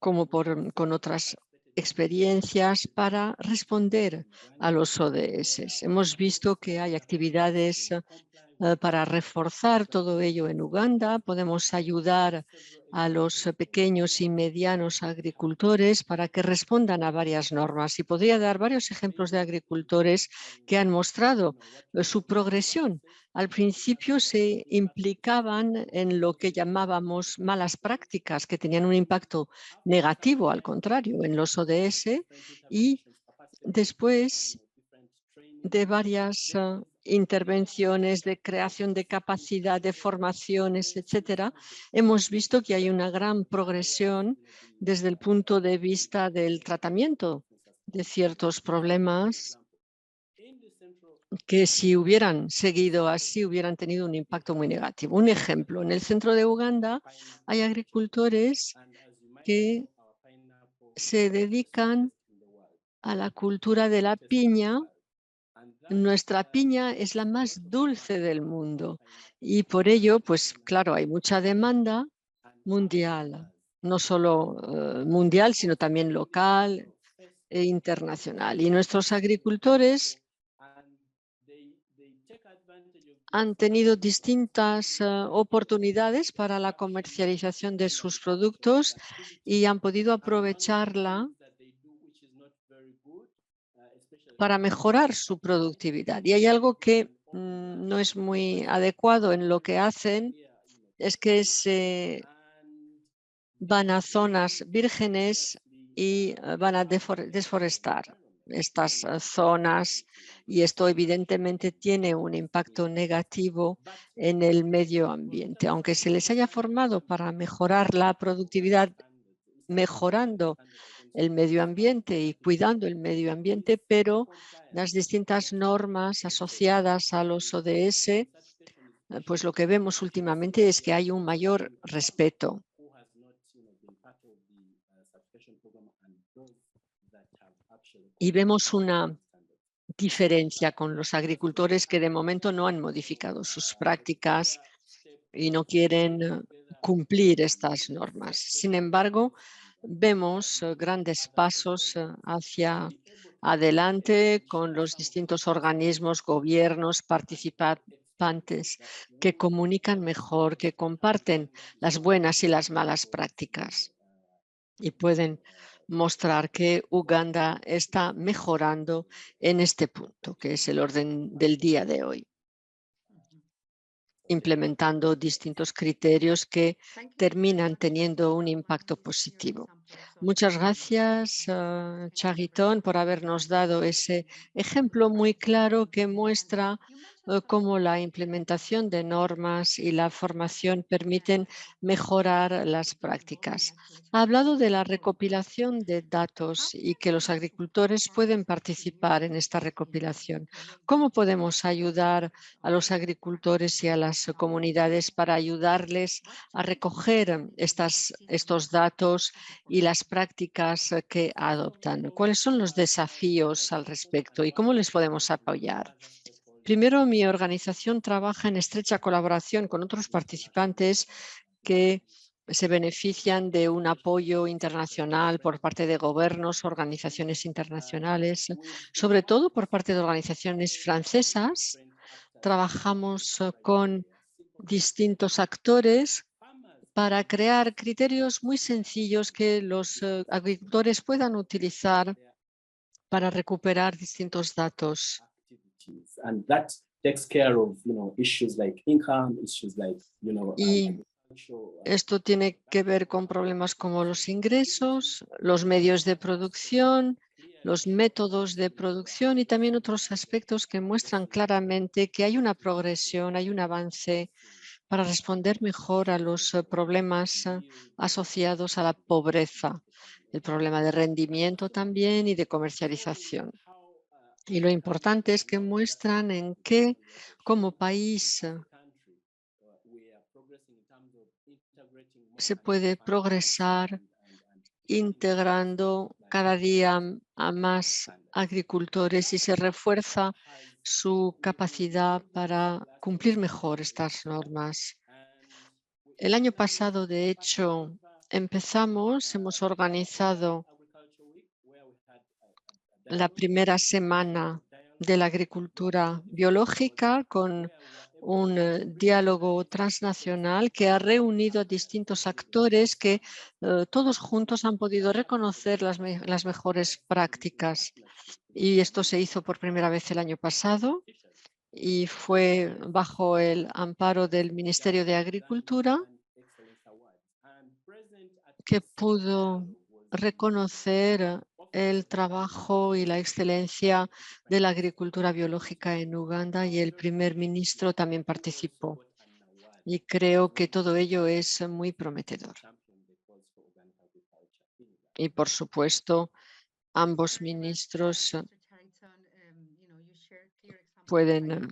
como con otras experiencias para responder a los ODS. Hemos visto que hay actividades para reforzar todo ello en Uganda. Podemos ayudar a los pequeños y medianos agricultores para que respondan a varias normas. Y podría dar varios ejemplos de agricultores que han mostrado su progresión. Al principio se implicaban en lo que llamábamos malas prácticas, que tenían un impacto negativo, al contrario, en los ODS, y después de varias intervenciones de creación de capacidad, de formaciones, etcétera, hemos visto que hay una gran progresión desde el punto de vista del tratamiento de ciertos problemas que si hubieran seguido así hubieran tenido un impacto muy negativo. Un ejemplo, en el centro de Uganda hay agricultores que se dedican a la cultura de la piña. Nuestra piña es la más dulce del mundo y por ello, pues claro, hay mucha demanda mundial, no solo mundial, sino también local e internacional. Y nuestros agricultores han tenido distintas oportunidades para la comercialización de sus productos y han podido aprovecharla para mejorar su productividad. Y hay algo que no es muy adecuado en lo que hacen, es que se van a zonas vírgenes y van a desforestar estas zonas, y esto evidentemente tiene un impacto negativo en el medio ambiente. Aunque se les haya formado para mejorar la productividad, mejorando el medio ambiente y cuidando el medio ambiente, pero las distintas normas asociadas a los ODS, pues lo que vemos últimamente es que hay un mayor respeto. Y vemos una diferencia con los agricultores que de momento no han modificado sus prácticas y no quieren cumplir estas normas. Sin embargo, vemos grandes pasos hacia adelante con los distintos organismos, gobiernos, participantes que comunican mejor, que comparten las buenas y las malas prácticas y pueden mostrar que Uganda está mejorando en este punto, que es el orden del día de hoy, implementando distintos criterios que terminan teniendo un impacto positivo. Muchas gracias, Chariton, por habernos dado ese ejemplo muy claro que muestra cómo la implementación de normas y la formación permiten mejorar las prácticas. Ha hablado de la recopilación de datos y que los agricultores pueden participar en esta recopilación. ¿Cómo podemos ayudar a los agricultores y a las comunidades para ayudarles a recoger estos datos y las prácticas que adoptan? ¿Cuáles son los desafíos al respecto y cómo les podemos apoyar? Primero, mi organización trabaja en estrecha colaboración con otros participantes que se benefician de un apoyo internacional por parte de gobiernos, organizaciones internacionales, sobre todo por parte de organizaciones francesas. Trabajamos con distintos actores para crear criterios muy sencillos que los agricultores puedan utilizar para recuperar distintos datos. Y esto tiene que ver con problemas como los ingresos, los medios de producción, los métodos de producción y también otros aspectos que muestran claramente que hay una progresión, hay un avance para responder mejor a los problemas asociados a la pobreza, el problema de rendimiento también y de comercialización. Y lo importante es que muestran en que como país se puede progresar integrando cada día a más agricultores y se refuerza su capacidad para cumplir mejor estas normas. El año pasado, de hecho, hemos organizado la primera semana de la agricultura biológica con un diálogo transnacional que ha reunido a distintos actores que todos juntos han podido reconocer las mejores prácticas. Y esto se hizo por primera vez el año pasado y fue bajo el amparo del Ministerio de Agricultura, que pudo reconocer el trabajo y la excelencia de la agricultura biológica en Uganda, y el primer ministro también participó. Y creo que todo ello es muy prometedor. Y por supuesto, ambos ministros pueden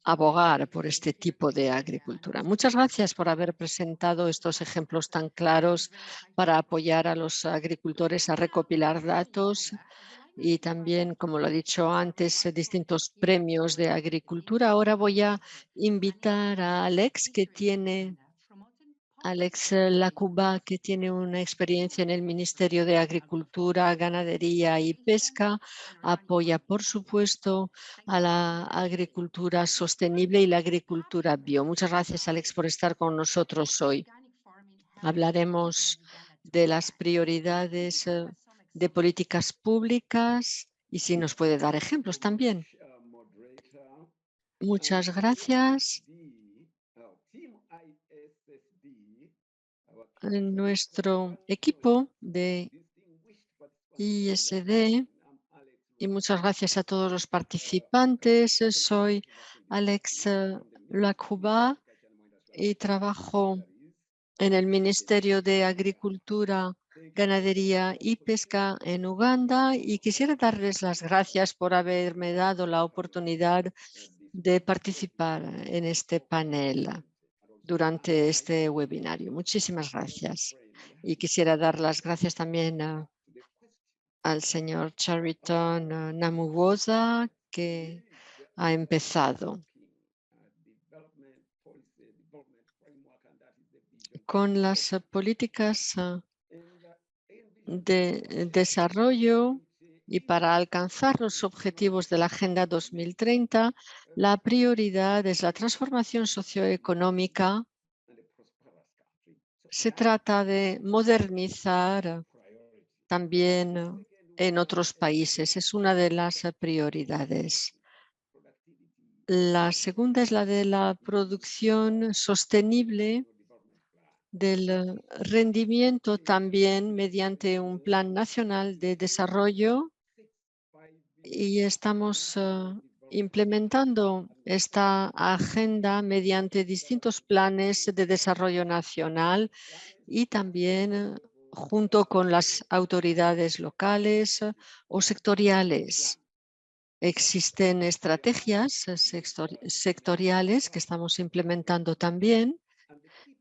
abogar por este tipo de agricultura. Muchas gracias por haber presentado estos ejemplos tan claros para apoyar a los agricultores a recopilar datos y también, como lo he dicho antes, distintos premios de agricultura. Ahora voy a invitar a Alex, que tiene Alex Lacuba, que tiene una experiencia en el Ministerio de Agricultura, Ganadería y Pesca, apoya, por supuesto, a la agricultura sostenible y la agricultura bio. Muchas gracias, Alex, por estar con nosotros hoy. Hablaremos de las prioridades de políticas públicas y si nos puede dar ejemplos también. Muchas gracias. Nuestro equipo de ISD y muchas gracias a todos los participantes. Soy Alex Lacuba y trabajo en el Ministerio de Agricultura, Ganadería y Pesca en Uganda y quisiera darles las gracias por haberme dado la oportunidad de participar en este panel durante este webinario. Muchísimas gracias. Y quisiera dar las gracias también al señor Chariton Namuwoza, que ha empezado con las políticas de desarrollo y para alcanzar los objetivos de la Agenda 2030, la prioridad es la transformación socioeconómica. Se trata de modernizar también en otros países. Es una de las prioridades. La segunda es la de la producción sostenible del rendimiento también mediante un plan nacional de desarrollo y estamos implementando esta agenda mediante distintos planes de desarrollo nacional y también junto con las autoridades locales o sectoriales. Existen estrategias sectoriales que estamos implementando también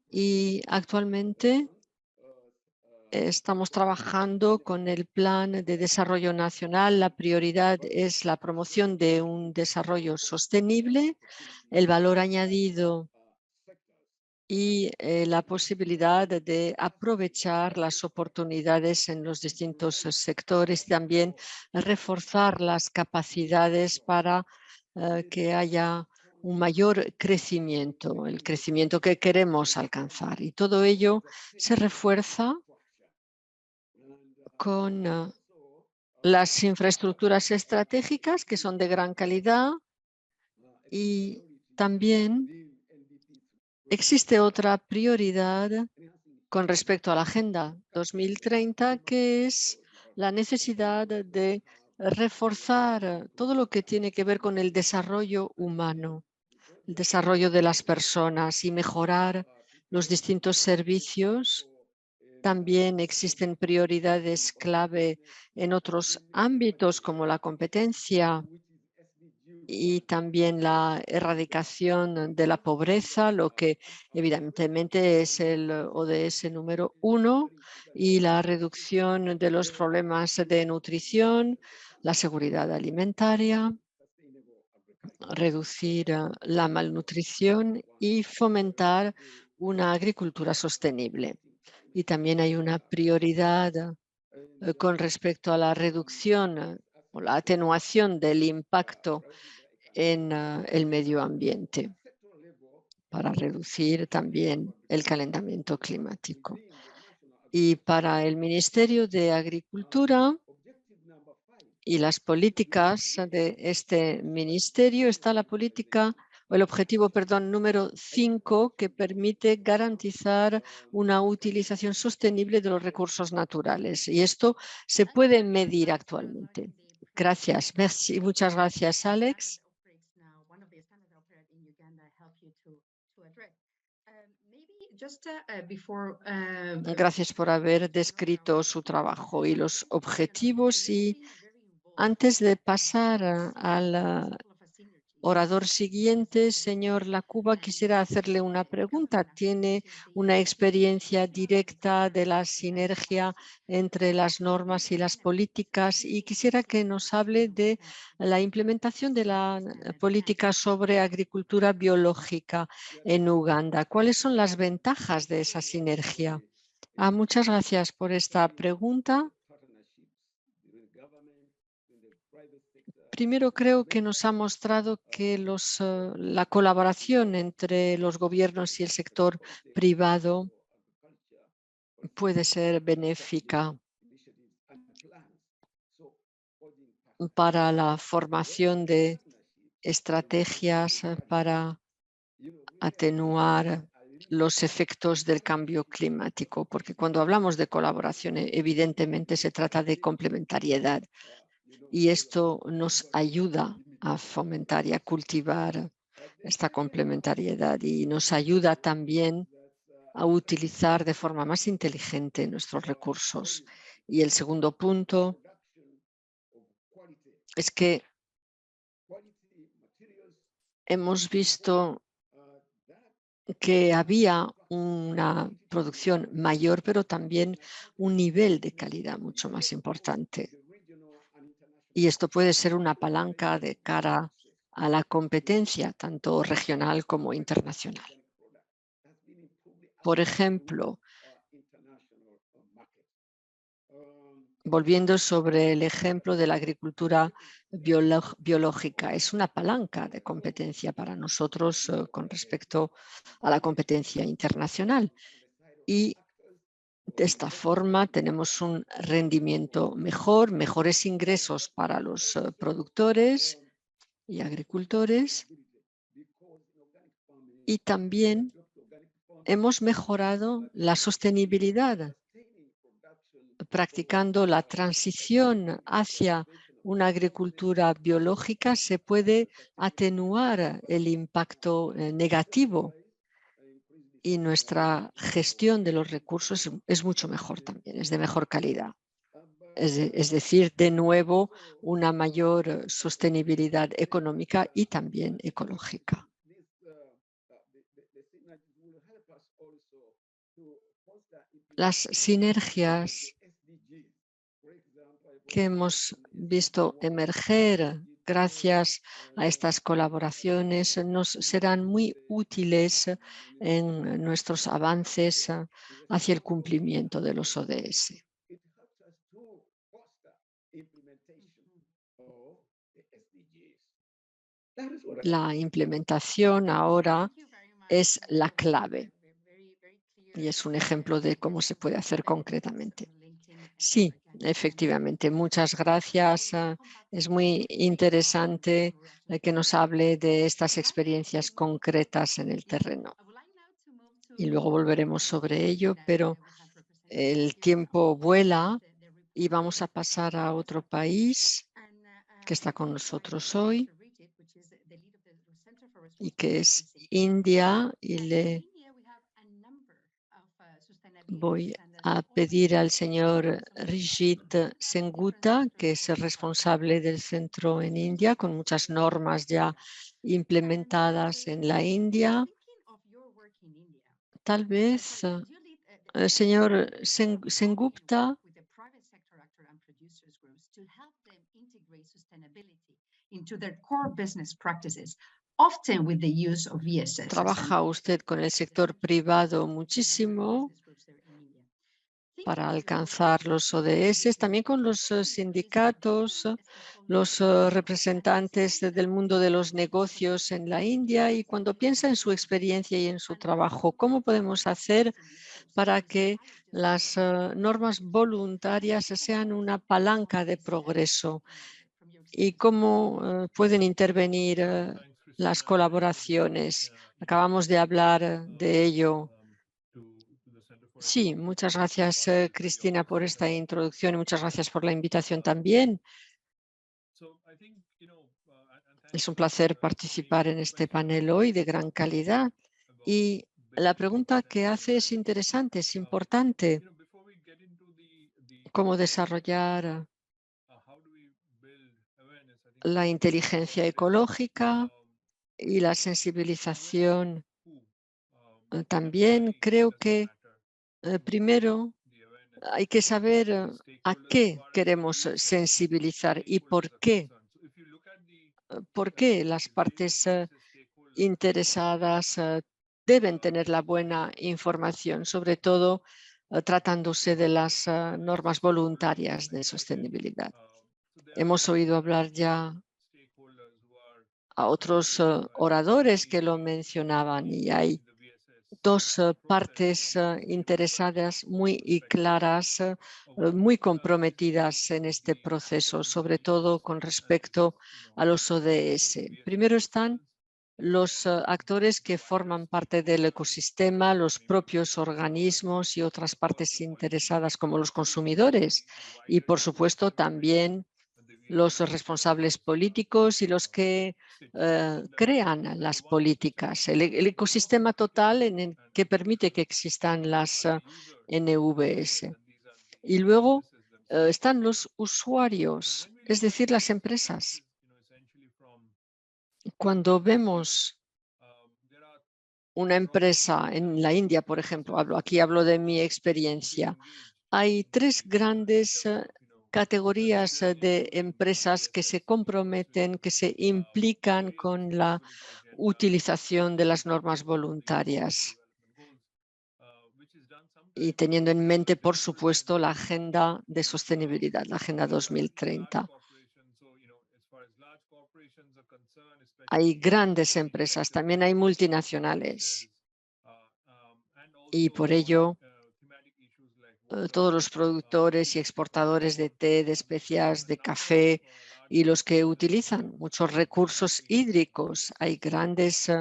y actualmente estamos trabajando con el Plan de Desarrollo Nacional. La prioridad es la promoción de un desarrollo sostenible, el valor añadido y la posibilidad de aprovechar las oportunidades en los distintos sectores, también reforzar las capacidades para que haya un mayor crecimiento, el crecimiento que queremos alcanzar. Y todo ello se refuerza con las infraestructuras estratégicas que son de gran calidad y también existe otra prioridad con respecto a la Agenda 2030, que es la necesidad de reforzar todo lo que tiene que ver con el desarrollo humano, el desarrollo de las personas y mejorar los distintos servicios. También existen prioridades clave en otros ámbitos como la competencia y también la erradicación de la pobreza, lo que evidentemente es el ODS número 1, y la reducción de los problemas de nutrición, la seguridad alimentaria, reducir la malnutrición y fomentar una agricultura sostenible. Y también hay una prioridad con respecto a la reducción o la atenuación del impacto en el medio ambiente para reducir también el calentamiento climático. Y para el Ministerio de Agricultura y las políticas de este ministerio está la política o el objetivo, número 5, que permite garantizar una utilización sostenible de los recursos naturales. Y esto se puede medir actualmente. Gracias. Merci. Muchas gracias, Alex. Gracias por haber descrito su trabajo y los objetivos. Y antes de pasar a orador siguiente, señor Lacuba, quisiera hacerle una pregunta. ¿Tiene una experiencia directa de la sinergia entre las normas y las políticas? Y quisiera que nos hable de la implementación de la política sobre agricultura biológica en Uganda. ¿Cuáles son las ventajas de esa sinergia? Muchas gracias por esta pregunta. Primero, creo que nos ha mostrado que la colaboración entre los gobiernos y el sector privado puede ser benéfica para la formación de estrategias para atenuar los efectos del cambio climático, porque cuando hablamos de colaboración, evidentemente se trata de complementariedad. Y esto nos ayuda a fomentar y a cultivar esta complementariedad y nos ayuda también a utilizar de forma más inteligente nuestros recursos. Y el segundo punto es que hemos visto que había una producción mayor, pero también un nivel de calidad mucho más importante. Y esto puede ser una palanca de cara a la competencia, tanto regional como internacional. Por ejemplo, volviendo sobre el ejemplo de la agricultura biológica, es una palanca de competencia para nosotros con respecto a la competencia internacional. Y de esta forma tenemos un rendimiento mejor, mejores ingresos para los productores y agricultores. Y también hemos mejorado la sostenibilidad, practicando la transición hacia una agricultura biológica. Se puede atenuar el impacto negativo y nuestra gestión de los recursos es mucho mejor también, es de mejor calidad. Es decir, de nuevo, una mayor sostenibilidad económica y también ecológica. Las sinergias que hemos visto emerger gracias a estas colaboraciones nos serán muy útiles en nuestros avances hacia el cumplimiento de los ODS. La implementación ahora es la clave y es un ejemplo de cómo se puede hacer concretamente. Sí, efectivamente. Muchas gracias. Es muy interesante que nos hable de estas experiencias concretas en el terreno. Y luego volveremos sobre ello, pero el tiempo vuela y vamos a pasar a otro país que está con nosotros hoy y que es India, y le voy a pedir al señor Rijit Sengupta, que es el responsable del centro en India, con muchas normas ya implementadas en la India. Tal vez, señor Sengupta, trabaja usted con el sector privado muchísimo para alcanzar los ODS, también con los sindicatos, los representantes del mundo de los negocios en la India. Y cuando piensa en su experiencia y en su trabajo, ¿cómo podemos hacer para que las normas voluntarias sean una palanca de progreso? ¿Y cómo pueden intervenir las colaboraciones? Acabamos de hablar de ello. Sí, muchas gracias, Cristina, por esta introducción y muchas gracias por la invitación también. Es un placer participar en este panel hoy de gran calidad. Y la pregunta que hace es interesante, es importante. ¿Cómo desarrollar la inteligencia ecológica? y la sensibilización también. Creo que primero hay que saber a qué queremos sensibilizar y por qué las partes interesadas deben tener la buena información, sobre todo tratándose de las normas voluntarias de sostenibilidad. Hemos oído hablar ya a otros oradores que lo mencionaban y hay dos partes interesadas muy claras, muy comprometidas en este proceso, sobre todo con respecto a los ODS. Primero están los actores que forman parte del ecosistema, los propios organismos y otras partes interesadas como los consumidores y, por supuesto, también los responsables políticos y los que crean las políticas, el ecosistema total en el que permite que existan las NVS. Y luego están los usuarios, es decir, las empresas. Cuando vemos una empresa en la India, por ejemplo, aquí hablo de mi experiencia, hay tres grandes categorías de empresas que se comprometen, que se implican con la utilización de las normas voluntarias y teniendo en mente, por supuesto, la agenda de sostenibilidad, la Agenda 2030. Hay grandes empresas, también hay multinacionales y por ello todos los productores y exportadores de té, de especias, de café y los que utilizan muchos recursos hídricos. Hay grandes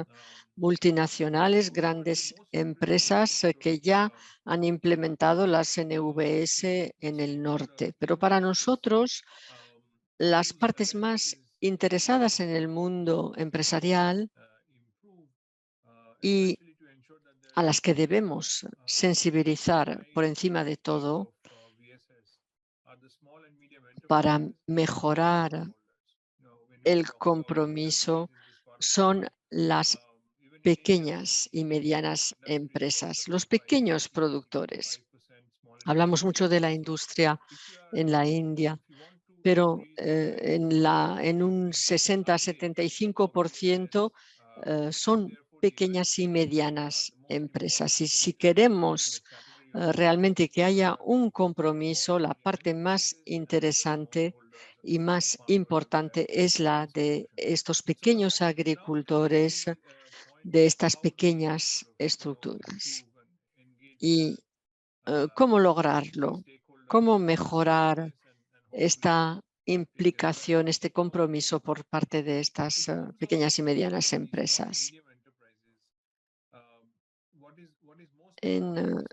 multinacionales, grandes empresas que ya han implementado las NVS en el norte. Pero para nosotros, las partes más interesadas en el mundo empresarial y a las que debemos sensibilizar por encima de todo para mejorar el compromiso son las pequeñas y medianas empresas, los pequeños productores. Hablamos mucho de la industria en la India, pero en un 60-75% son pequeñas y medianas empresas. Y si queremos realmente que haya un compromiso, la parte más interesante y más importante es la de estos pequeños agricultores, de estas pequeñas estructuras. ¿Y cómo lograrlo? ¿Cómo mejorar esta implicación, este compromiso por parte de estas pequeñas y medianas empresas? En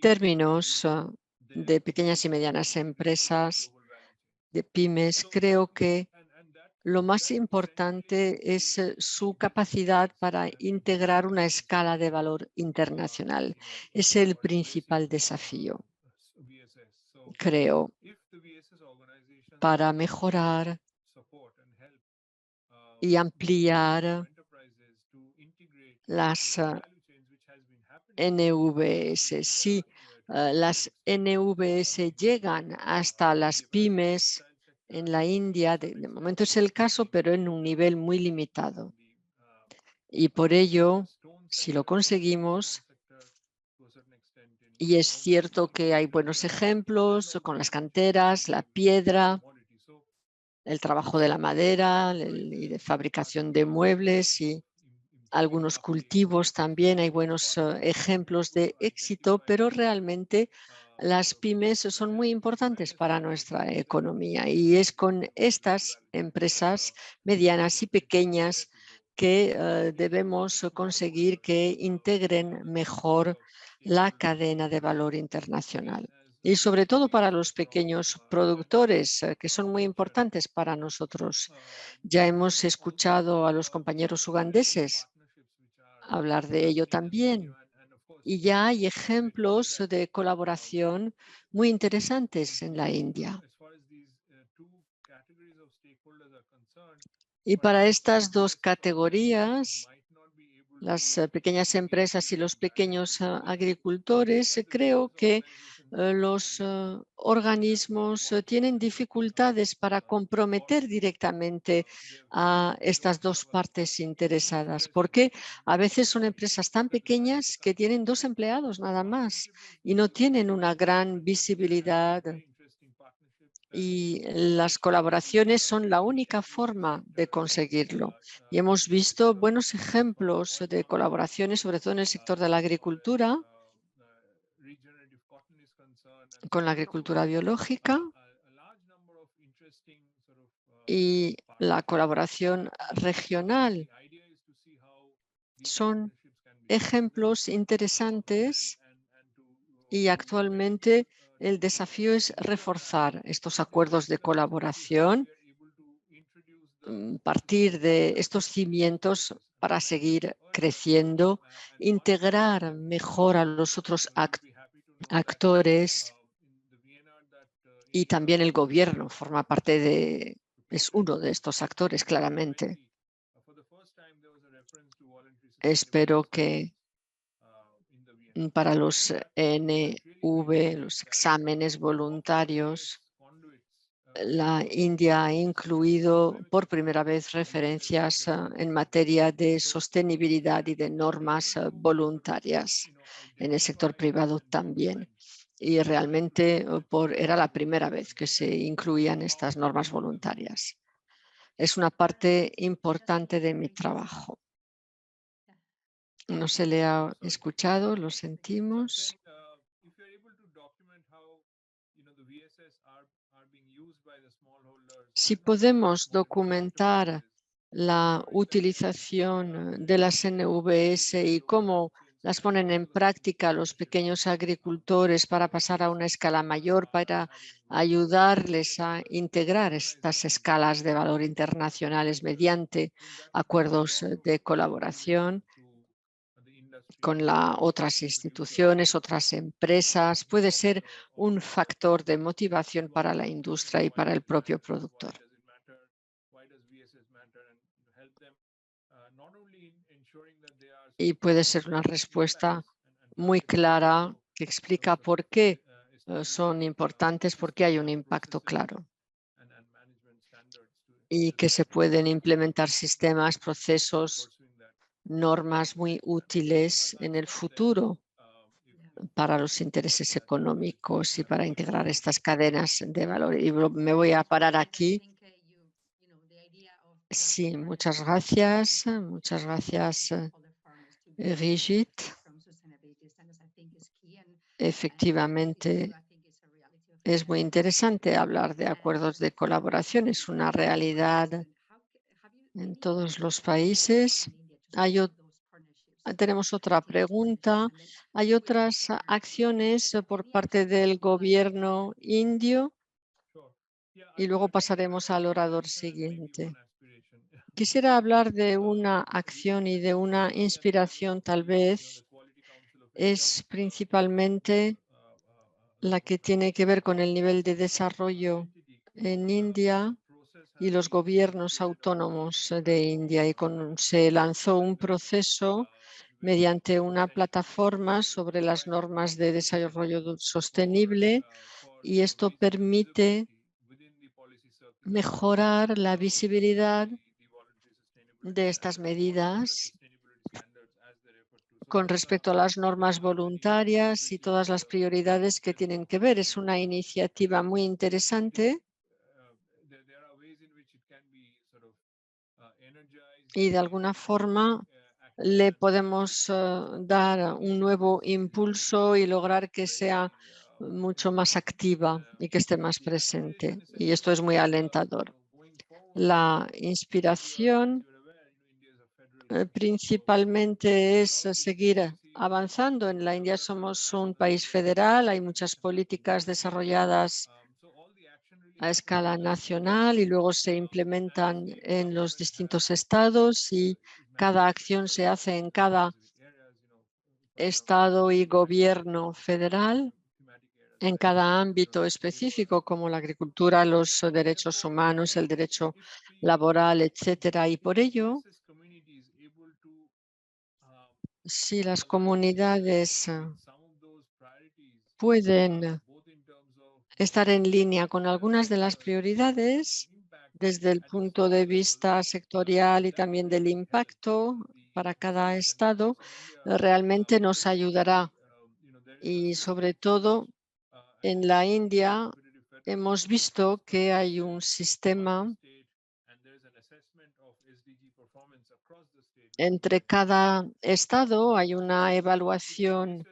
términos de pequeñas y medianas empresas, de pymes, creo que lo más importante es su capacidad para integrar una escala de valor internacional. Es el principal desafío, creo, para mejorar y ampliar las NVS. Si las NVS llegan hasta las pymes en la India, de momento es el caso, pero en un nivel muy limitado. Y por ello, si lo conseguimos, y es cierto que hay buenos ejemplos con las canteras, la piedra, el trabajo de la madera y de fabricación de muebles y algunos cultivos también, hay buenos ejemplos de éxito, pero realmente las pymes son muy importantes para nuestra economía y es con estas empresas medianas y pequeñas que debemos conseguir que integren mejor la cadena de valor internacional. Y sobre todo para los pequeños productores, que son muy importantes para nosotros. Ya hemos escuchado a los compañeros ugandeses hablar de ello también. Y ya hay ejemplos de colaboración muy interesantes en la India. Y para estas dos categorías, las pequeñas empresas y los pequeños agricultores, creo que los organismos tienen dificultades para comprometer directamente a estas dos partes interesadas, porque a veces son empresas tan pequeñas que tienen 2 empleados nada más y no tienen una gran visibilidad. Y las colaboraciones son la única forma de conseguirlo. Y hemos visto buenos ejemplos de colaboraciones, sobre todo en el sector de la agricultura, con la agricultura biológica y la colaboración regional. Son ejemplos interesantes y actualmente el desafío es reforzar estos acuerdos de colaboración, partir de estos cimientos para seguir creciendo, integrar mejor a los otros actores y también el gobierno forma parte de, es uno de estos actores claramente. Espero que para los NV, los exámenes voluntarios, la India ha incluido por primera vez referencias en materia de sostenibilidad y de normas voluntarias en el sector privado también. Y realmente era la primera vez que se incluían estas normas voluntarias. Es una parte importante de mi trabajo. No se le ha escuchado, lo sentimos. Si podemos documentar la utilización de las NVS y cómo las ponen en práctica los pequeños agricultores para pasar a una escala mayor, para ayudarles a integrar estas escalas de valor internacionales mediante acuerdos de colaboración con otras instituciones, otras empresas, puede ser un factor de motivación para la industria y para el propio productor. Y puede ser una respuesta muy clara que explica por qué son importantes, por qué hay un impacto claro y que se pueden implementar sistemas, procesos, normas muy útiles en el futuro para los intereses económicos y para integrar estas cadenas de valor. Y me voy a parar aquí. Sí, muchas gracias. Muchas gracias, Brigitte. Efectivamente, es muy interesante hablar de acuerdos de colaboración. Es una realidad en todos los países. Tenemos otra pregunta. ¿Hay otras acciones por parte del gobierno indio? Y luego pasaremos al orador siguiente. Quisiera hablar de una acción y de una inspiración, tal vez. Es principalmente la que tiene que ver con el nivel de desarrollo en India y los gobiernos autónomos de India. Y se lanzó un proceso mediante una plataforma sobre las normas de desarrollo sostenible, y esto permite mejorar la visibilidad de estas medidas con respecto a las normas voluntarias y todas las prioridades que tienen que ver. Es una iniciativa muy interesante y de alguna forma le podemos dar un nuevo impulso y lograr que sea mucho más activa y que esté más presente. Y esto es muy alentador. La inspiración principalmente es seguir avanzando. En la India somos un país federal, hay muchas políticas desarrolladas a escala nacional y luego se implementan en los distintos estados, y cada acción se hace en cada estado y gobierno federal en cada ámbito específico, como la agricultura, los derechos humanos, el derecho laboral, etcétera. Y por ello, si las comunidades pueden estar en línea con algunas de las prioridades desde el punto de vista sectorial y también del impacto para cada estado, realmente nos ayudará. Y sobre todo en la India hemos visto que hay un sistema entre cada estado, hay una evaluación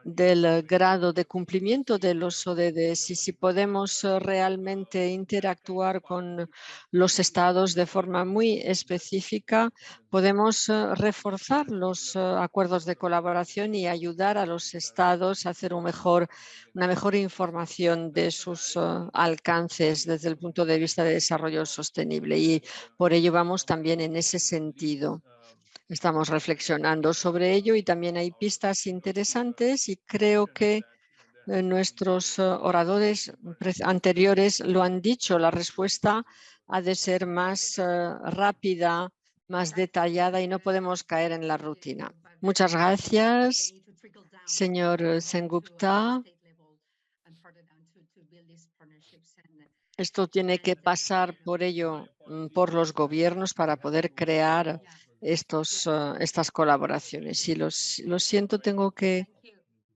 del grado de cumplimiento de los ODDs y si podemos realmente interactuar con los estados de forma muy específica, podemos reforzar los acuerdos de colaboración y ayudar a los estados a hacer una mejor información de sus alcances desde el punto de vista de desarrollo sostenible. Y por ello vamos también en ese sentido. Estamos reflexionando sobre ello y también hay pistas interesantes y creo que nuestros oradores anteriores lo han dicho. La respuesta ha de ser más rápida, más detallada y no podemos caer en la rutina. Muchas gracias, señor Sengupta. Esto tiene que pasar por ello, por los gobiernos para poder crear estas colaboraciones. Y lo siento, tengo que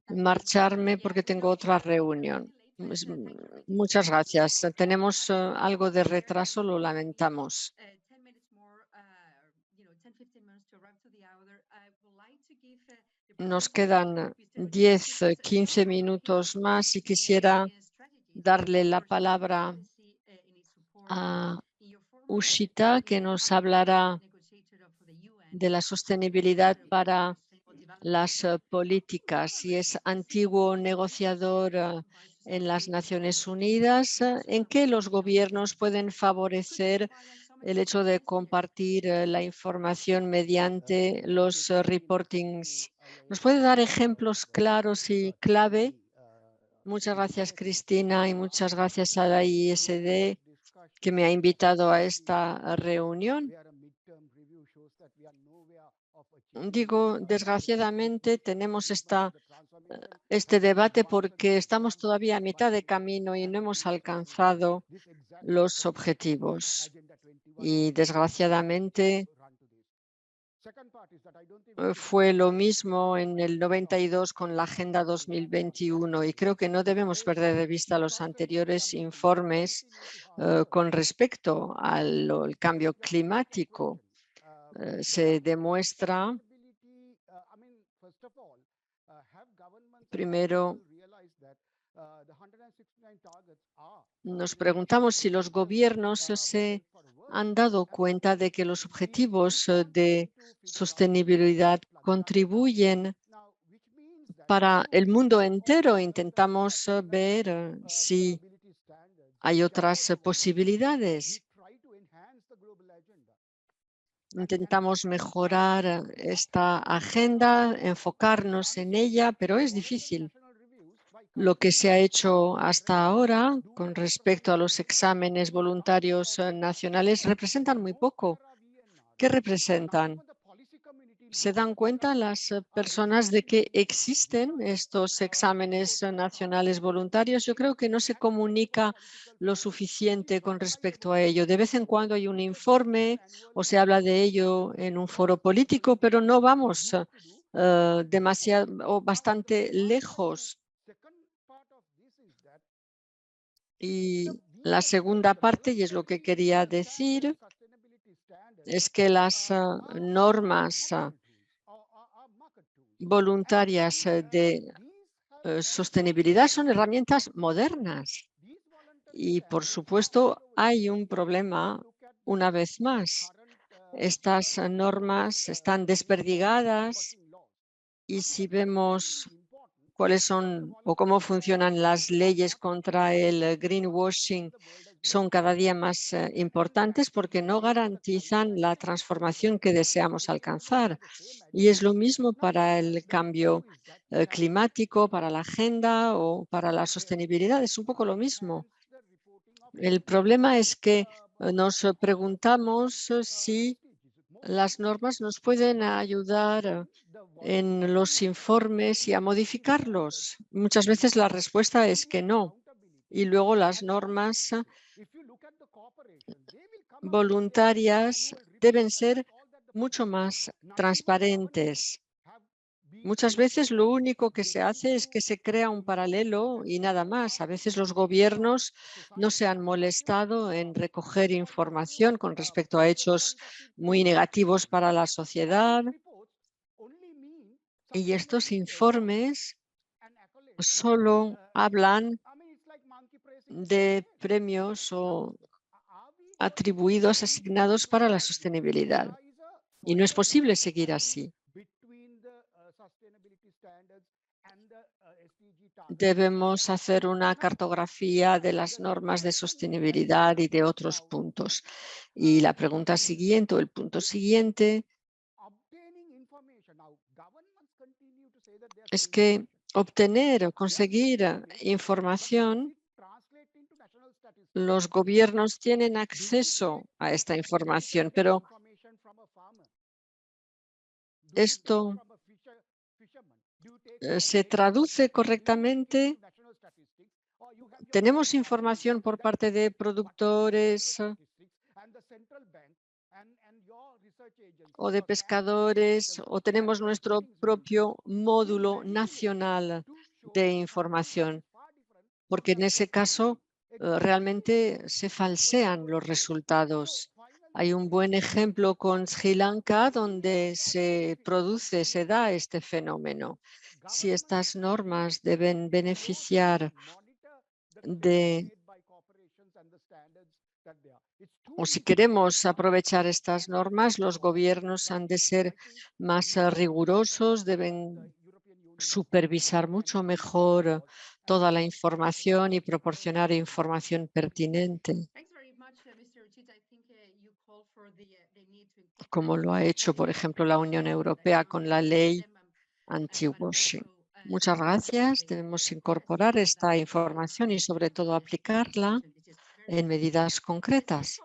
marcharme porque tengo otra reunión. Muchas gracias. Tenemos algo de retraso, lo lamentamos. Nos quedan 10, 15 minutos más y quisiera darle la palabra a Ushita, que nos hablará de la sostenibilidad para las políticas y es antiguo negociador en las Naciones Unidas, en que los gobiernos pueden favorecer el hecho de compartir la información mediante los reportings. ¿Nos puede dar ejemplos claros y clave? Muchas gracias, Cristina, y muchas gracias a la ISD que me ha invitado a esta reunión. Digo, desgraciadamente tenemos este debate porque estamos todavía a mitad de camino y no hemos alcanzado los objetivos. Y desgraciadamente fue lo mismo en el 92 con la Agenda 2021 y creo que no debemos perder de vista los anteriores informes con respecto al cambio climático. Se demuestra primero, nos preguntamos si los gobiernos se han dado cuenta de que los objetivos de sostenibilidad contribuyen para el mundo entero. Intentamos ver si hay otras posibilidades. Intentamos mejorar esta agenda, enfocarnos en ella, pero es difícil. Lo que se ha hecho hasta ahora con respecto a los exámenes voluntarios nacionales representan muy poco. ¿Qué representan? ¿Se dan cuenta las personas de que existen estos exámenes nacionales voluntarios? Yo creo que no se comunica lo suficiente con respecto a ello. De vez en cuando hay un informe o se habla de ello en un foro político, pero no vamos demasiado o bastante lejos. Y la segunda parte, y es lo que quería decir, es que las normas voluntarias de sostenibilidad son herramientas modernas. Y, por supuesto, hay un problema una vez más. Estas normas están desperdigadas y si vemos cuáles son o cómo funcionan las leyes contra el greenwashing, son cada día más importantes porque no garantizan la transformación que deseamos alcanzar. Y es lo mismo para el cambio climático, para la agenda o para la sostenibilidad. Es un poco lo mismo. El problema es que nos preguntamos si las normas nos pueden ayudar en los informes y a modificarlos. Muchas veces la respuesta es que no. Y luego las normas voluntarias deben ser mucho más transparentes. Muchas veces lo único que se hace es que se crea un paralelo y nada más. A veces los gobiernos no se han molestado en recoger información con respecto a hechos muy negativos para la sociedad. Y estos informes solo hablan de premios o atribuidos, asignados para la sostenibilidad. Y no es posible seguir así. Debemos hacer una cartografía de las normas de sostenibilidad y de otros puntos. Y la pregunta siguiente o el punto siguiente es que obtener o conseguir información, los gobiernos tienen acceso a esta información, pero esto se traduce correctamente. Tenemos información por parte de productores o de pescadores, o tenemos nuestro propio módulo nacional de información, porque en ese caso realmente se falsean los resultados. Hay un buen ejemplo con Sri Lanka donde se da este fenómeno. Si estas normas deben beneficiar o si queremos aprovechar estas normas, los gobiernos han de ser más rigurosos, deben supervisar mucho mejor toda la información y proporcionar información pertinente, como lo ha hecho, por ejemplo, la Unión Europea con la ley anti-washing. Muchas gracias. Debemos incorporar esta información y sobre todo aplicarla en medidas concretas.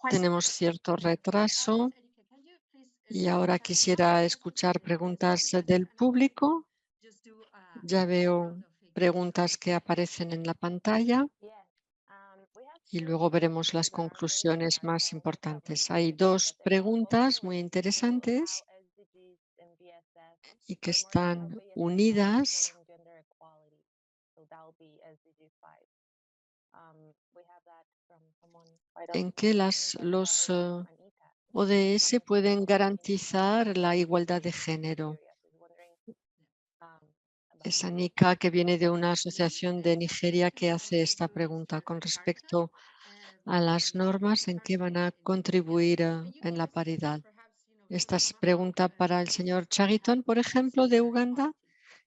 Tenemos cierto retraso y ahora quisiera escuchar preguntas del público. Ya veo preguntas que aparecen en la pantalla y luego veremos las conclusiones más importantes. Hay dos preguntas muy interesantes y que están unidas. ¿En qué los ODS pueden garantizar la igualdad de género? Es Anika, que viene de una asociación de Nigeria, que hace esta pregunta con respecto a las normas en que van a contribuir en la paridad. Esta es pregunta para el señor Chariton, por ejemplo, de Uganda,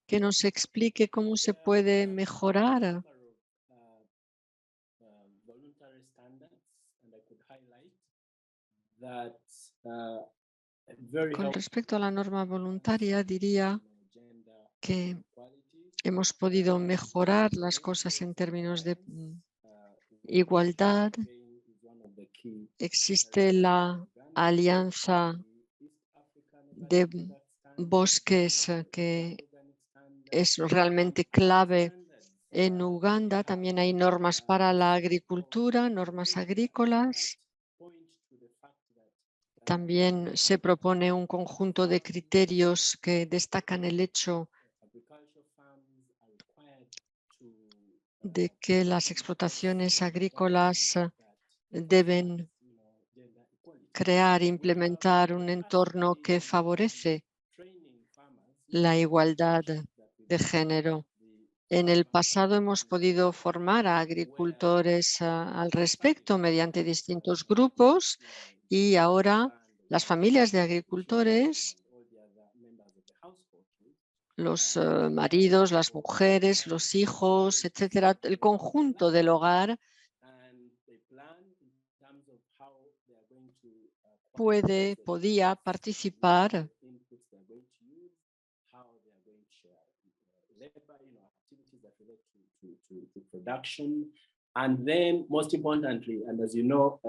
que nos explique cómo se puede mejorar con respecto a la norma voluntaria. Diría que hemos podido mejorar las cosas en términos de igualdad. Existe la alianza de bosques que es realmente clave en Uganda. También hay normas para la agricultura, normas agrícolas. También se propone un conjunto de criterios que destacan el hecho de que las explotaciones agrícolas deben crear e implementar un entorno que favorece la igualdad de género. En el pasado hemos podido formar a agricultores al respecto mediante distintos grupos y ahora las familias de agricultores, los maridos, las mujeres, los hijos, etcétera, el conjunto del hogar podía participar to production. And then, most importantly, and as you know,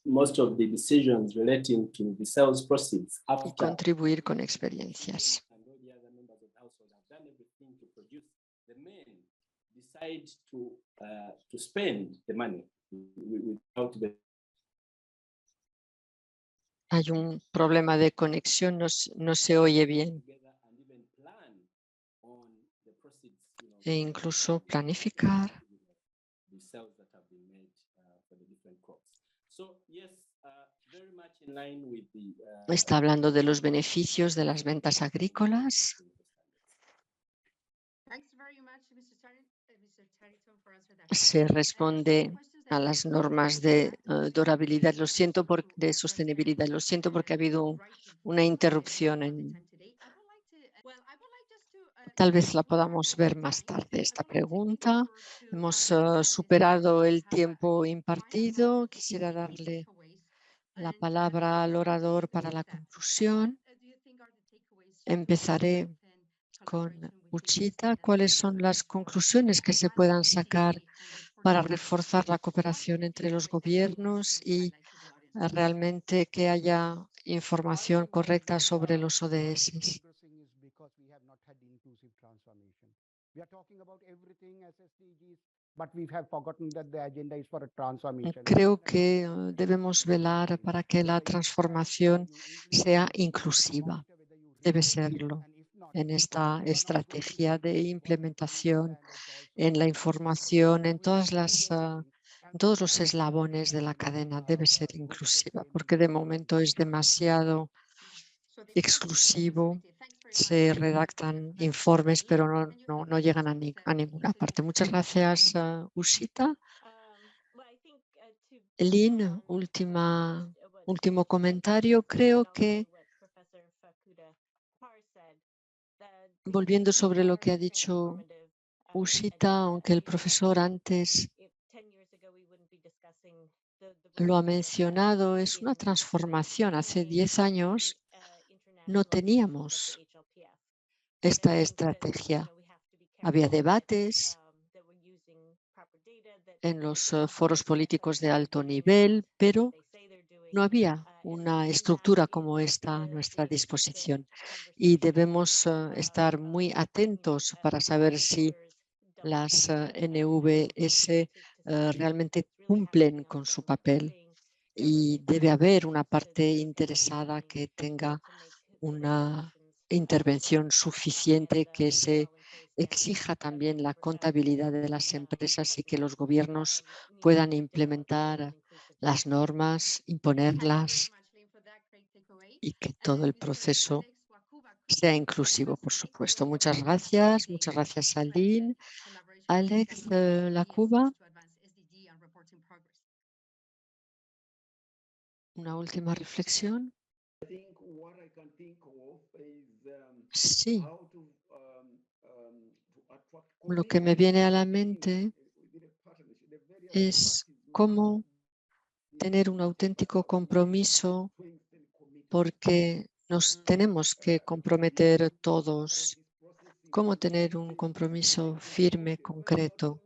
most of the decisions relating to the sales proceeds y after contribuir con experiencias. and all the other members of the household have done everything to produce, the men decide to spend the money without the Hay un problema de conexión, no se oye bien. together and even plan on the proceeds, E incluso planificar the sales that have been made for the different crops. So yes, very much in line with the está hablando de los beneficios de las ventas agrícolas. Thanks very much, Mr. Charrington, for answering that Se question. responde a las normas de durabilidad. Lo siento de sostenibilidad. Lo siento porque ha habido una interrupción. Tal vez la podamos ver más tarde, esta pregunta. Hemos superado el tiempo impartido. Quisiera darle la palabra al orador para la conclusión. Empezaré con Uchita. ¿Cuáles son las conclusiones que se puedan sacar para reforzar la cooperación entre los gobiernos y realmente que haya información correcta sobre los ODS? Creo que debemos velar para que la transformación sea inclusiva. Debe serlo en esta estrategia de implementación, en la información, en todos los eslabones de la cadena. Debe ser inclusiva, porque de momento es demasiado exclusivo. Se redactan informes, pero no llegan a ninguna parte. Muchas gracias, Ushita. Lynn, último comentario. Creo que, volviendo sobre lo que ha dicho Ushita, aunque el profesor antes lo ha mencionado, es una transformación. Hace 10 años no teníamos esta estrategia. Había debates en los foros políticos de alto nivel, pero no había una estructura como esta a nuestra disposición. Y debemos estar muy atentos para saber si las NVS realmente cumplen con su papel. Y debe haber una parte interesada que tenga una intervención suficiente, que se exija también la contabilidad de las empresas y que los gobiernos puedan implementar las normas, imponerlas y que todo el proceso sea inclusivo, por supuesto. Muchas gracias a Lynn. Alex Lacuba. Una última reflexión. Sí. Lo que me viene a la mente es cómo tener un auténtico compromiso, porque nos tenemos que comprometer todos. Cómo tener un compromiso firme, concreto.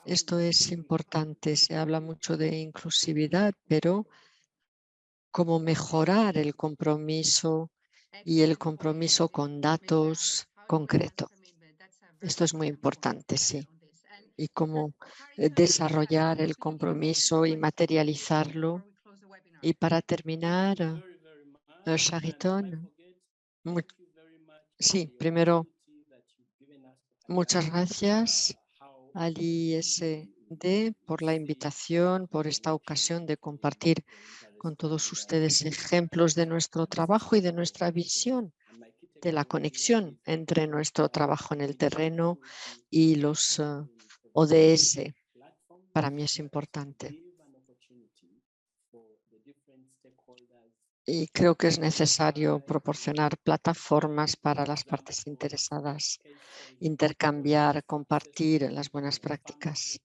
Esto es importante. Se habla mucho de inclusividad, pero cómo mejorar el compromiso y el compromiso con datos concretos. Esto es muy importante, sí. Y cómo desarrollar el compromiso y materializarlo. Y para terminar, Chariton, sí, primero, muchas gracias al ISD por la invitación, por esta ocasión de compartir con todos ustedes ejemplos de nuestro trabajo y de nuestra visión de la conexión entre nuestro trabajo en el terreno y los ODS. Para mí es importante. Y creo que es necesario proporcionar plataformas para las partes interesadas, intercambiar, compartir las buenas prácticas,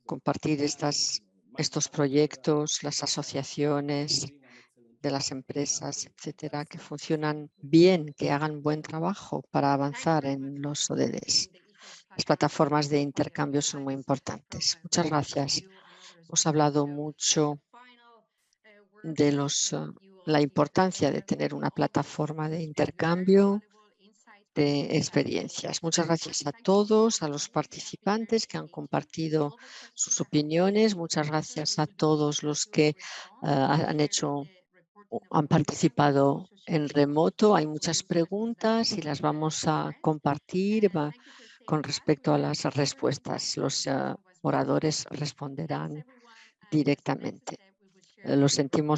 compartir estos proyectos, las asociaciones de las empresas, etcétera, que funcionan bien, que hagan buen trabajo para avanzar en los ODS. Las plataformas de intercambio son muy importantes. Muchas gracias. Hemos hablado mucho de la importancia de tener una plataforma de intercambio de experiencias. Muchas gracias a todos, a los participantes que han compartido sus opiniones. Muchas gracias a todos los que han participado en remoto. Hay muchas preguntas y las vamos a compartir con respecto a las respuestas. Los oradores responderán directamente. Lo sentimos.